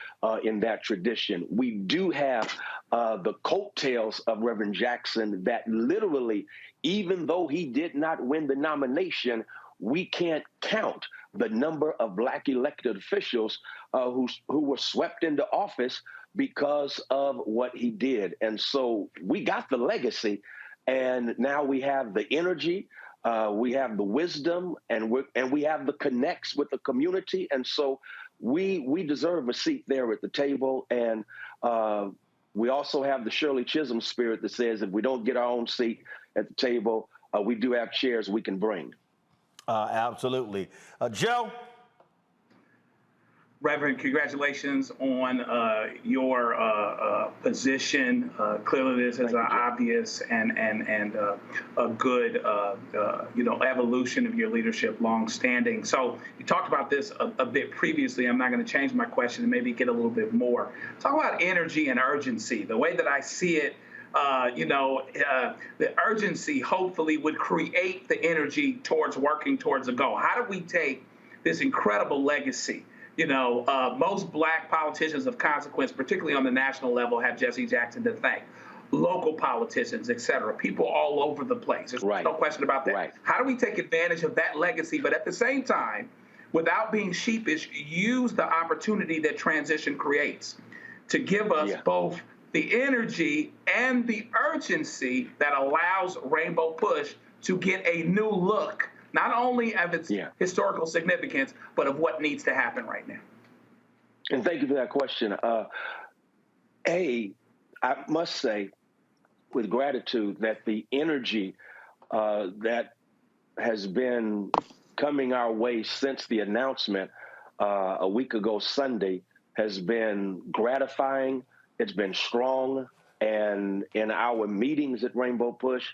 in that tradition. We do have the coattails of Reverend Jackson that literally, even though he did not win the nomination, we can't count the number of Black elected officials who were swept into office because of what he did. And so we got the legacy, and now we have the energy. We have the wisdom, and we have the connects with the community, and so we deserve a seat there at the table. And we also have the Shirley Chisholm spirit that says if we don't get our own seat at the table, we do have chairs we can bring. Absolutely, Joe. Reverend, congratulations on your position. Clearly, this is an obvious and a good evolution of your leadership, long-standing. So you talked about this a bit previously. I'm not going to change my question and maybe get a little bit more. Talk about energy and urgency. The way that I see it, the urgency hopefully would create the energy towards working towards a goal. How do we take this incredible legacy? Most Black politicians of consequence, particularly on the national level, have Jesse Jackson to thank. Local politicians, et cetera, people all over the place. There's no question about that. How do we take advantage of that legacy, but at the same time, without being sheepish, use the opportunity that transition creates to give us both the energy and the urgency that allows Rainbow Push to get a new look, not only of its historical significance, but of what needs to happen right now? And thank you for that question. I must say with gratitude that the energy that has been coming our way since the announcement a week ago Sunday has been gratifying. It's been strong. And in our meetings at Rainbow Push,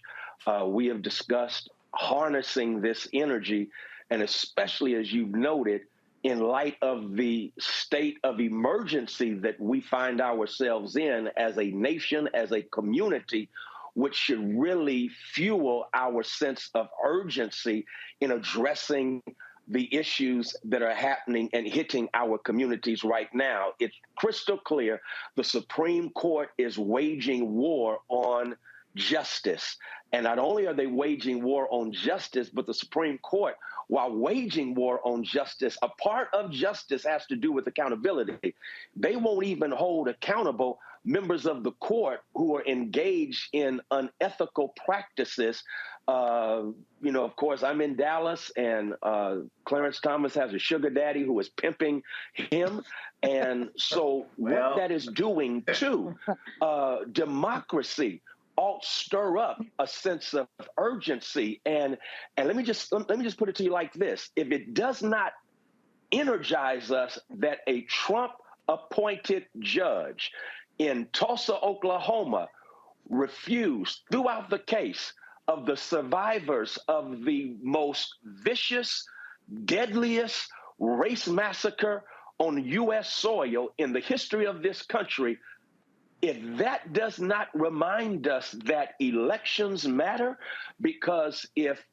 we have discussed harnessing this energy, and especially, as you've noted, in light of the state of emergency that we find ourselves in as a nation, as a community, which should really fuel our sense of urgency in addressing the issues that are happening and hitting our communities right now. It's crystal clear the Supreme Court is waging war on justice. And not only are they waging war on justice, but the Supreme Court, while waging war on justice, a part of justice has to do with accountability. They won't even hold accountable members of the court who are engaged in unethical practices. Of course, I'm in Dallas, and Clarence Thomas has a sugar daddy who is pimping him. And so what that is doing to democracy ought stir up a sense of urgency. And let me just put it to you like this. If it does not energize us that a Trump-appointed judge in Tulsa, Oklahoma, refused throughout the case of the survivors of the most vicious, deadliest race massacre on U.S. soil in the history of this country, if that does not remind us that elections matter, because if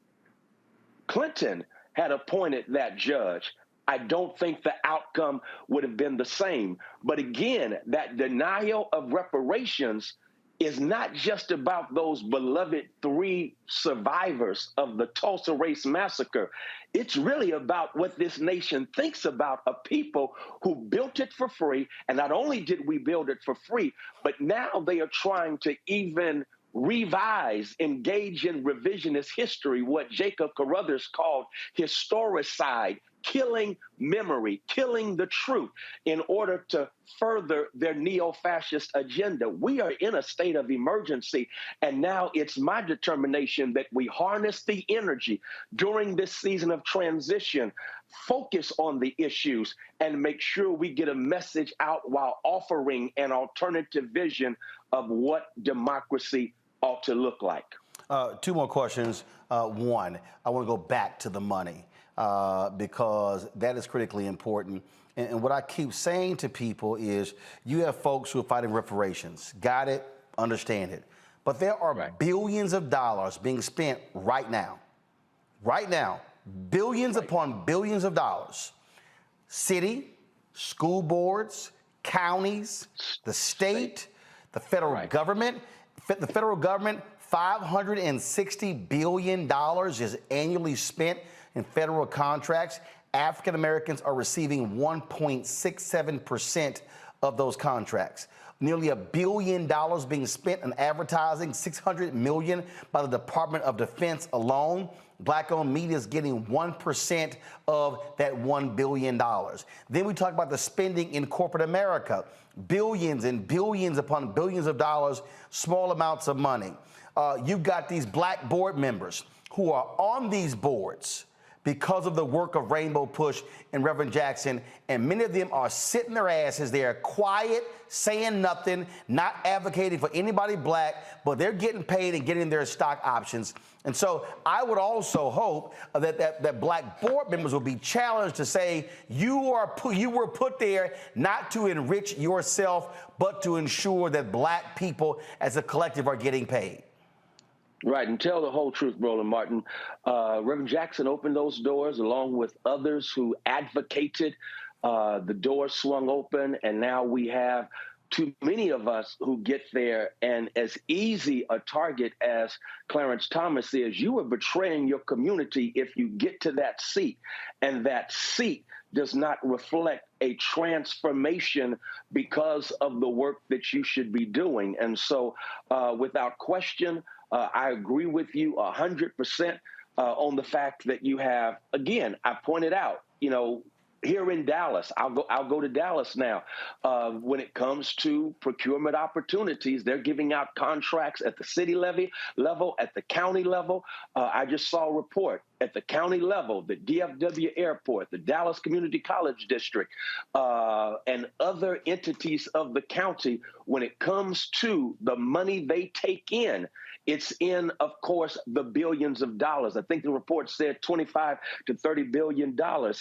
Clinton had appointed that judge, I don't think the outcome would have been the same. But again, that denial of reparations is not just about those beloved 3 survivors of the Tulsa Race Massacre. It's really about what this nation thinks about a people who built it for free. And not only did we build it for free, but now they are trying to even revise, engage in revisionist history, what Jacob Carruthers called historicide, killing memory, killing the truth in order to further their neo-fascist agenda. We are in a state of emergency, and now it's my determination that we harness the energy during this season of transition, focus on the issues, and make sure we get a message out while offering an alternative vision of what democracy ought to look like. 2 more questions. One, I want to go back to the money because that is critically important. And what I keep saying to people is you have folks who are fighting reparations. Got it, understand it. But there are billions of dollars being spent right now, billions upon billions of dollars. City, school boards, counties, the state, the federal government. The federal government, $560 billion is annually spent in federal contracts. African Americans are receiving 1.67% of those contracts. Nearly $1 billion being spent on advertising, $600 million by the Department of Defense alone. Black-owned media is getting 1% of that $1 billion. Then we talk about the spending in corporate America. Billions and billions upon billions of dollars, small amounts of money. You've got these black board members who are on these boards because of the work of Rainbow Push and Reverend Jackson, and many of them are sitting their asses there quiet, saying nothing, not advocating for anybody black, but they're getting paid and getting their stock options. And so I would also hope that black board members will be challenged to say you were put there not to enrich yourself, but to ensure that black people as a collective are getting paid. Right, and tell the whole truth, Roland Martin. Reverend Jackson opened those doors along with others who advocated. The doors swung open, and now we have too many of us who get there, and as easy a target as Clarence Thomas is, you are betraying your community if you get to that seat, and that seat does not reflect a transformation because of the work that you should be doing. And so without question, I agree with you 100% on the fact that you have, again, I pointed out, here in Dallas, I'll go to Dallas now. When it comes to procurement opportunities, they're giving out contracts at the city level, at the county level. I just saw a report at the county level, the DFW Airport, the Dallas Community College District, and other entities of the county. When it comes to the money they take in, it's in, of course, the billions of dollars. I think the report said $25 to $30 billion.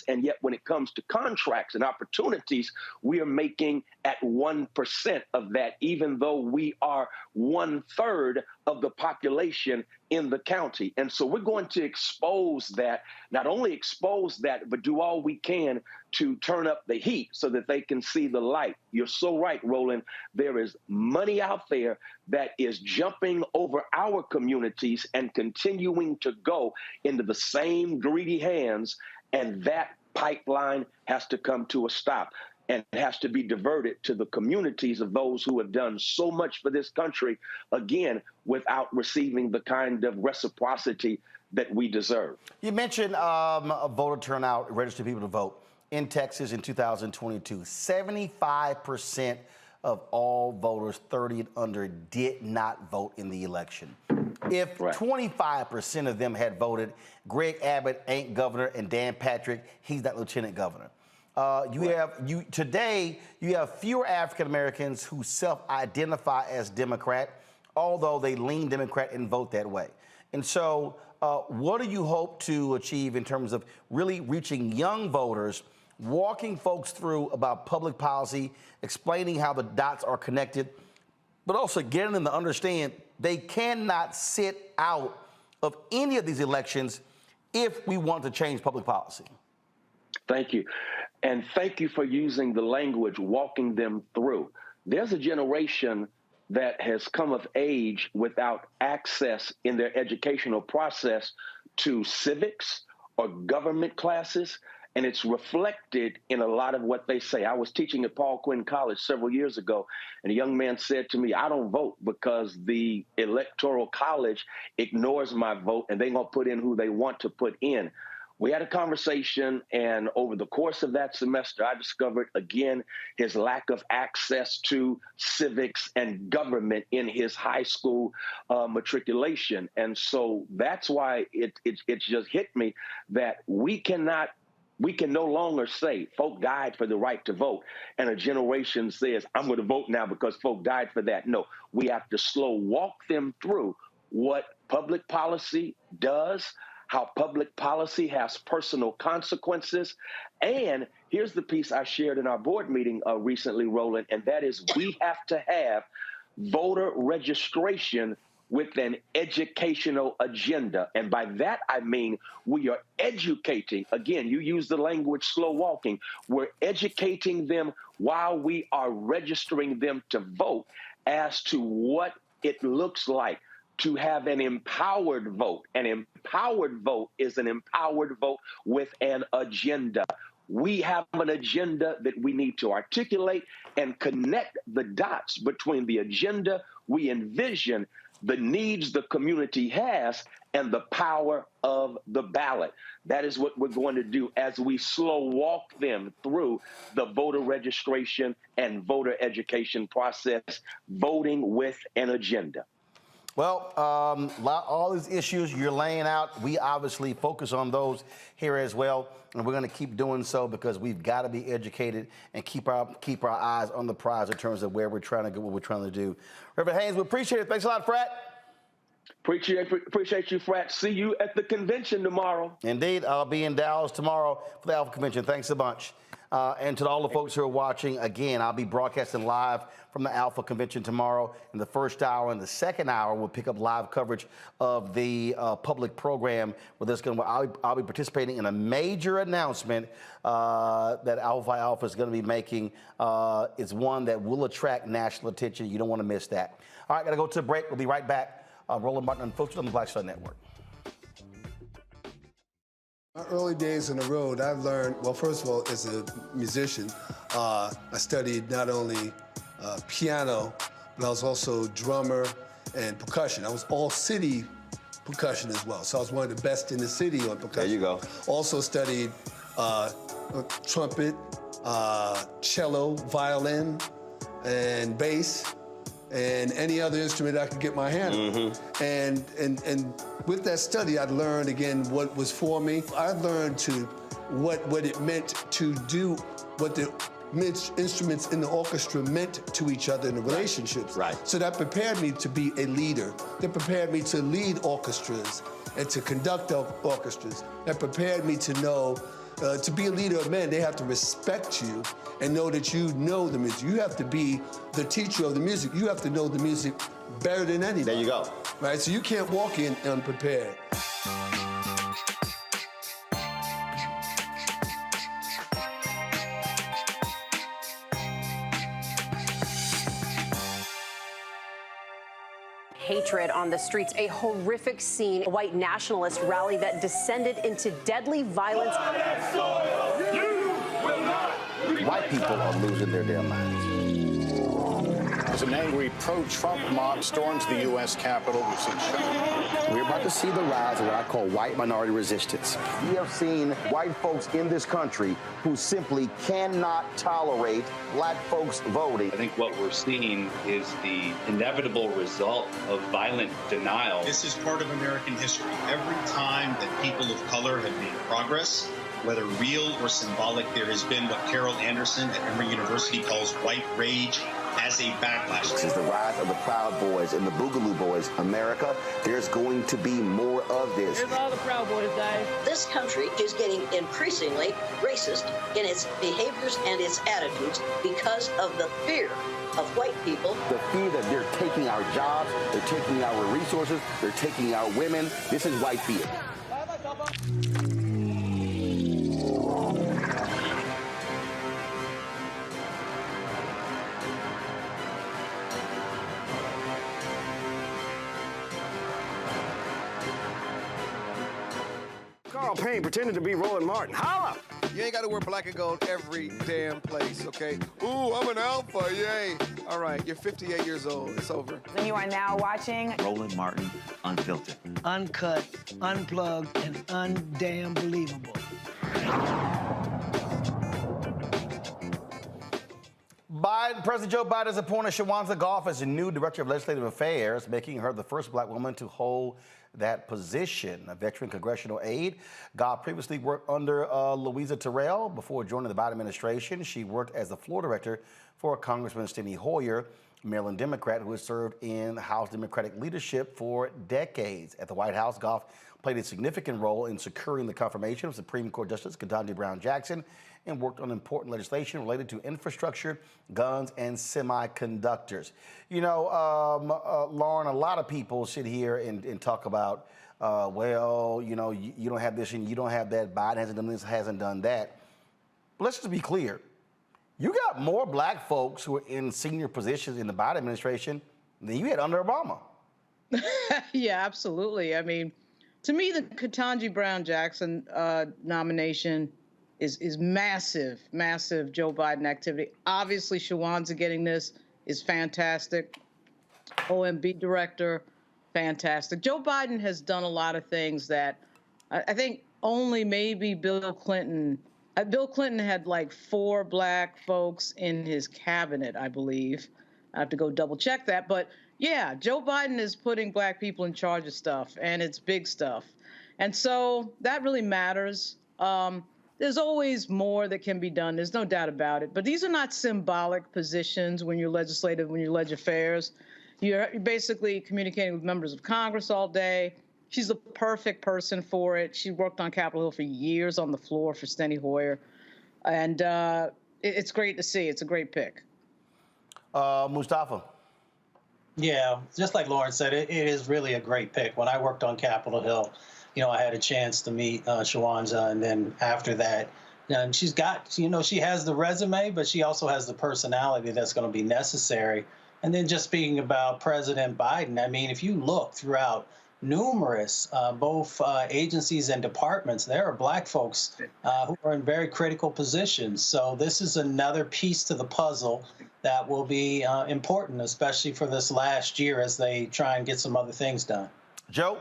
And yet when it comes to contracts and opportunities, we are making at 1% of that, even though we are 1/3 of the population in the county. And so we're going to expose that, not only expose that, but do all we can to turn up the heat so that they can see the light. You're so right, Roland. There is money out there that is jumping over our communities and continuing to go into the same greedy hands, and that pipeline has to come to a stop. And it has to be diverted to the communities of those who have done so much for this country, again, without receiving the kind of reciprocity that we deserve. You mentioned voter turnout, registered people to vote. In Texas in 2022, 75% of all voters 30 and under did not vote in the election. If 25% of them had voted, Greg Abbott ain't governor, and Dan Patrick, he's not lieutenant governor. Today you have fewer African Americans who self-identify as Democrat, although they lean Democrat and vote that way. And so what do you hope to achieve in terms of really reaching young voters, walking folks through about public policy, explaining how the dots are connected, but also getting them to understand they cannot sit out of any of these elections if we want to change public policy? Thank you. And thank you for using the language, walking them through. There's a generation that has come of age without access in their educational process to civics or government classes, and it's reflected in a lot of what they say. I was teaching at Paul Quinn College several years ago, and a young man said to me, I don't vote because the Electoral College ignores my vote, and they're going to put in who they want to put in. We had a conversation, and over the course of that semester, I discovered, again, his lack of access to civics and government in his high school matriculation. And so that's why it just hit me that we can no longer say folk died for the right to vote, and a generation says, I'm going to vote now because folk died for that. No, we have to slow walk them through what public policy does, how public policy has personal consequences. And here's the piece I shared in our board meeting recently, Roland, and that is we have to have voter registration with an educational agenda. And by that, I mean we are educating, again, you use the language slow walking, we're educating them while we are registering them to vote as to what it looks like to have an empowered vote. An empowered vote is an empowered vote with an agenda. We have an agenda that we need to articulate and connect the dots between the agenda we envision, the needs the community has, and the power of the ballot. That is what we're going to do as we slow walk them through the voter registration and voter education process, voting with an agenda. Well, all these issues you're laying out, we obviously focus on those here as well, and we're going to keep doing so because we've got to be educated and keep our eyes on the prize in terms of where we're trying to go, what we're trying to do. Reverend Haynes, we appreciate it. Thanks a lot, Frat. Appreciate you, Frat. See you at the convention tomorrow. Indeed, I'll be in Dallas tomorrow for the Alpha Convention. Thanks a bunch. And to all the folks who are watching, again, I'll be broadcasting live from the Alpha Convention tomorrow in the first hour. And the second hour, we'll pick up live coverage of the public program where I'll be participating in a major announcement that Alpha is going to be making. It's one that will attract national attention. You don't want to miss that. All right, got to go to a break. We'll be right back. Roland Martin Unfiltered on the Black Star Network. My early days on the road, I've learned, well, first of all, as a musician, I studied not only piano, but I was also drummer and percussion. I was all city percussion as well. So I was one of the best in the city on percussion. There you go. Also studied trumpet, cello, violin, and bass, and any other instrument I could get my hand on. And with that study, I learned again what was for me. I learned what it meant to do what the instruments in the orchestra meant to each other in the relationships. Right. So that prepared me to be a leader. That prepared me to lead orchestras and to conduct orchestras. That prepared me to know, to be a leader of men, they have to respect you and know that you know the music. You have to be the teacher of the music. You have to know the music better than anybody. There you go. Right, so you can't walk in unprepared. Hatred on the streets, a horrific scene, a white nationalist rally that descended into deadly violence. White people are losing their damn minds. As an angry pro-Trump mob storms the U.S. Capitol, we've seen shooting. We're about to see the rise of what I call white minority resistance. We have seen white folks in this country who simply cannot tolerate black folks voting. I think what we're seeing is the inevitable result of violent denial. This is part of American history. Every time that people of color have made progress, whether real or symbolic, there has been what Carol Anderson at Emory University calls white rage as a backlash. This is the rise of the Proud Boys and the Boogaloo Boys. America, there's going to be more of this. Here's all the Proud Boys, guys. This country is getting increasingly racist in its behaviors and its attitudes because of the fear of white people. The fear that they're taking our jobs, they're taking our resources, they're taking our women. This is white fear. Carl Payne pretending to be Roland Martin. Holla! You ain't got to wear black and gold every damn place, okay? Ooh, I'm an alpha, yay. All right, you're 58 years old. It's over. And you are now watching Roland Martin Unfiltered. Uncut, unplugged, and undamn believable. President Joe Biden has appointed Shawanza Goff as the new Director of Legislative Affairs, making her the first black woman to hold that position. A veteran congressional aide, Goff previously worked under Louisa Terrell before joining the Biden administration. She worked as the floor director for Congressman Steny Hoyer, Maryland Democrat who has served in House Democratic leadership for decades. At the White House, Goff played a significant role in securing the confirmation of Supreme Court Justice Ketanji Brown Jackson and worked on important legislation related to infrastructure, guns, and semiconductors. You know, Lauren, a lot of people sit here and talk about, well, you know, you don't have this and you don't have that. Biden hasn't done this, hasn't done that. But let's just be clear. You got more black folks who are in senior positions in the Biden administration than you had under Obama. Yeah, absolutely. I mean, to me, the Ketanji Brown Jackson nomination is massive, massive Joe Biden activity. Obviously, Shawanza getting this is fantastic. OMB director, fantastic. Joe Biden has done a lot of things that I think only maybe Bill Clinton. Bill Clinton had like 4 black folks in his cabinet, I believe. I have to go double check that. But yeah, Joe Biden is putting black people in charge of stuff, and it's big stuff. And so that really matters. There's always more that can be done. There's no doubt about it. But these are not symbolic positions when you're legislative, when you're leg affairs. You're basically communicating with members of Congress all day. She's the perfect person for it. She worked on Capitol Hill for years on the floor for Steny Hoyer. And it's great to see. It's a great pick. Mustafa. Yeah, just like Lauren said, it is really a great pick. When I worked on Capitol Hill, you know, I had a chance to meet Shawanza, and then after that, and she's got, you know, she has the resume, but she also has the personality that's going to be necessary. And then just speaking about President Biden, I mean, if you look throughout numerous both agencies and departments, there are black folks who are in very critical positions. So this is another piece to the puzzle that will be important, especially for this last year as they try and get some other things done. Joe?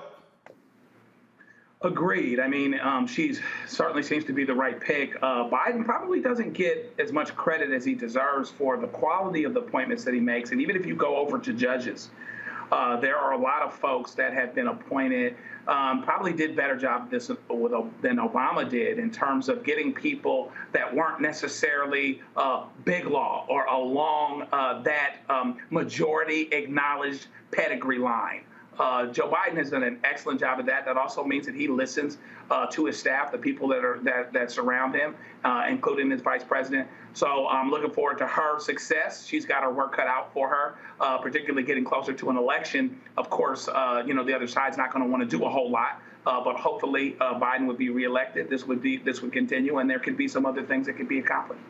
Agreed. I mean, she certainly seems to be the right pick. Biden probably doesn't get as much credit as he deserves for the quality of the appointments that he makes. And even if you go over to judges, there are a lot of folks that have been appointed, probably did better job than Obama did in terms of getting people that weren't necessarily big law or along that majority acknowledged pedigree line. Joe Biden has done an excellent job of that. That also means that he listens to his staff, the people that surround him, including his vice president. So I'm looking forward to her success. She's got her work cut out for her, particularly getting closer to an election. Of course, the other side's not going to want to do a whole lot, but hopefully Biden would be reelected. This would continue, and there could be some other things that could be accomplished.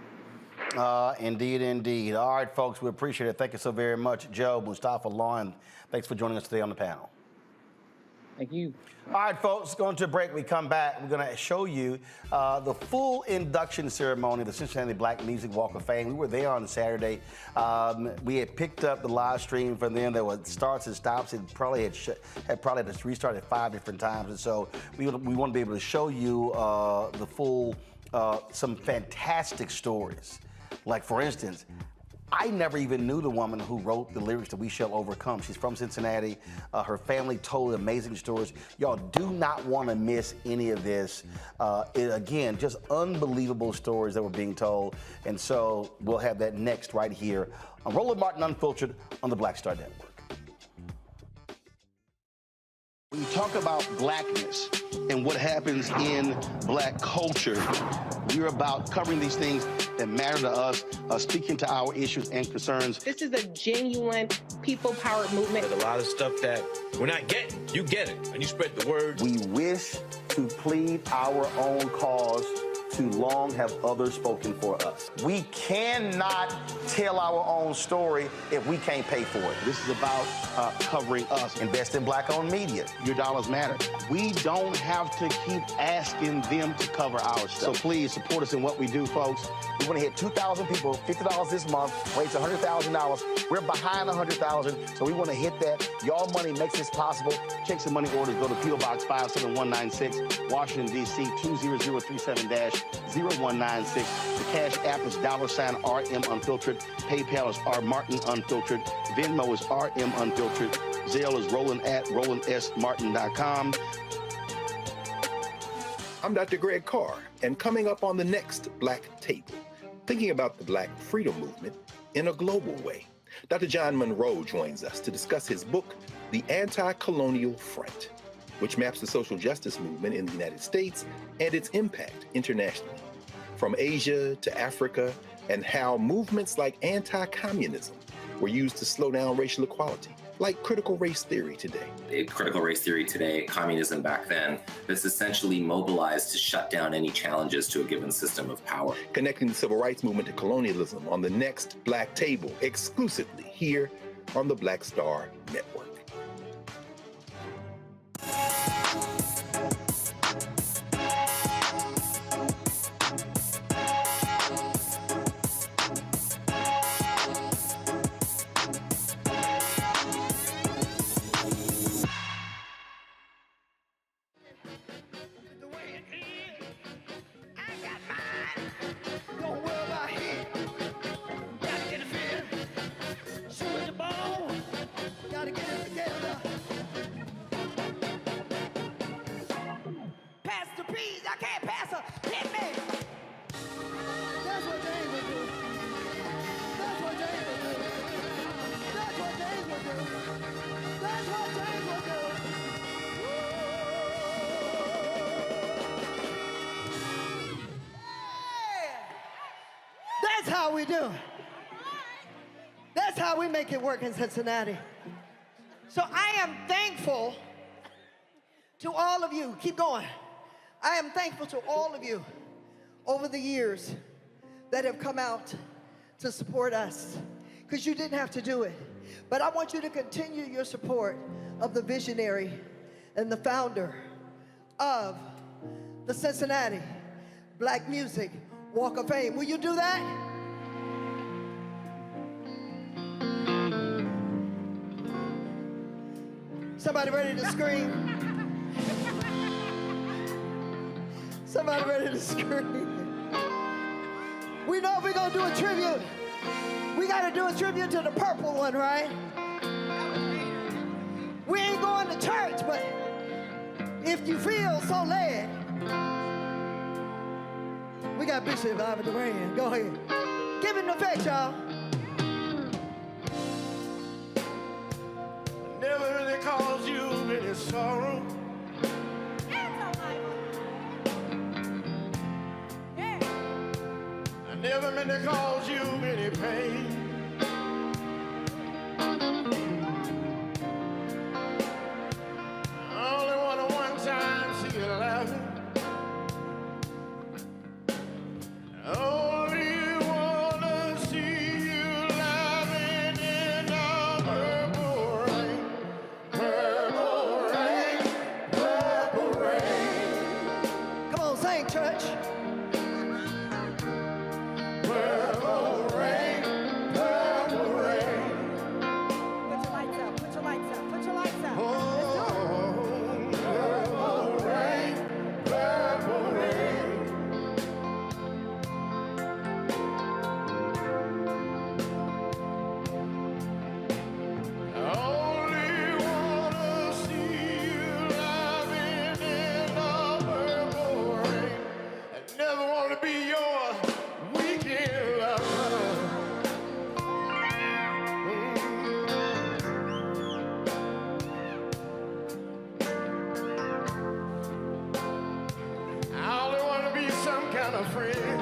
Indeed, indeed. All right, folks, we appreciate it. Thank you so very much, Joe, Mustafa, Lauren. Thanks for joining us today on the panel. Thank you. All right, folks, going to a break. We come back. We're going to show you the full induction ceremony of the Cincinnati Black Music Walk of Fame. We were there on Saturday. We had picked up the live stream from them. There were starts and stops. It probably had restarted 5 different times. And so we want to be able to show you the full, some fantastic stories. Like, for instance, I never even knew the woman who wrote the lyrics to We Shall Overcome. She's from Cincinnati. Her family told amazing stories. Y'all do not want to miss any of this. Again, just unbelievable stories that were being told. And so we'll have that next right here on Roland Martin Unfiltered on the Black Star Network. When you talk about blackness and what happens in black culture, we're about covering these things that matter to us, speaking to our issues and concerns. This is a genuine people-powered movement. There's a lot of stuff that we're not getting. You get it, and you spread the word. We wish to plead our own cause. Too long have others spoken for us. We cannot tell our own story if we can't pay for it. This is about covering us. Invest in black-owned media. Your dollars matter. We don't have to keep asking them to cover our stuff. So please support us in what we do, folks. We want to hit 2,000 people, $50 this month, raise $100,000. We're behind 100,000, so we want to hit that. Y'all money makes this possible. Check some money orders. Go to P.O. Box 57196, Washington, D.C. 20037-0196. The Cash App is $RM Unfiltered. PayPal is R Martin Unfiltered. Venmo is RM Unfiltered. Zelle is Roland at RolandSMartin.com. I'm Dr. Greg Carr, and coming up on the next Black Table, thinking about the Black freedom movement in a global way. Dr. John Monroe joins us to discuss his book, The Anti-Colonial Front, which maps the social justice movement in the United States and its impact internationally, from Asia to Africa, and how movements like anti-communism were used to slow down racial equality, like critical race theory today. Critical race theory today, communism back then, that's essentially mobilized to shut down any challenges to a given system of power. Connecting the civil rights movement to colonialism on the next Black Table, exclusively here on the Black Star Network. That's how we do. That's how we make it work in Cincinnati. So I am thankful to all of you. Keep going. I am thankful to all of you over the years that have come out to support us, because you didn't have to do it. But I want you to continue your support of the visionary and the founder of the Cincinnati Black Music Walk of Fame. Will you do that? Somebody ready to scream? Somebody ready to scream. We know we're gonna do a tribute. We gotta do a tribute to the purple one, right? We ain't going to church, but if you feel so led, we got Bishop Ivan Duran. Go ahead. Give it an effect, y'all. Never really caused you any sorrow. I never meant to cause you any pain. I only want to one time see you laughing. Only wanna see you laughing in the purple rain. Purple rain, purple rain. Come on, sing, church. Purple rain, purple rain. Put your lights up, put your lights up, put your lights up. Oh, purple rain, purple rain. I only wanna see you laughing in the purple rain. I never wanna be your weekend lover. I only wanna be some kind of friend.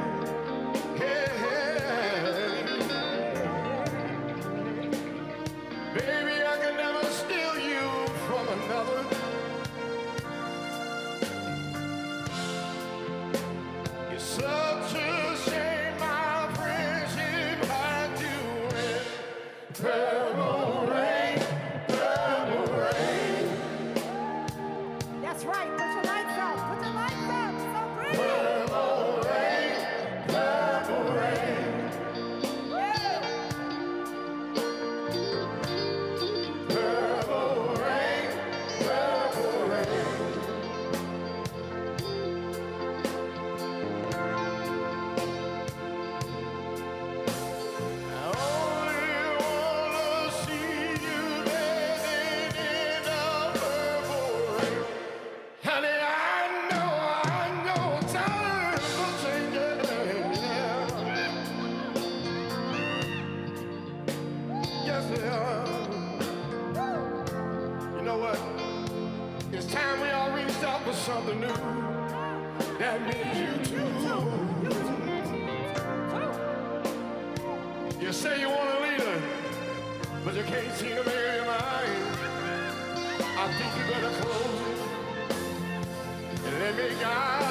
Yeah. Baby, I could never steal you from another. It's such a shame my friendship had to end. Purple rain, purple rain. That's right, put your lights up, put your lights up. So pretty. Purple rain, purple rain. Purple rain, purple rain. I only wanna see you living in the purple rain. Honey, I know times are changing, yeah. Yes, they are. You know what? It's time we all reached out for something new. That means you too. You say you want a leader, but you can't seem to make up your mind. I think you better close it and let me guide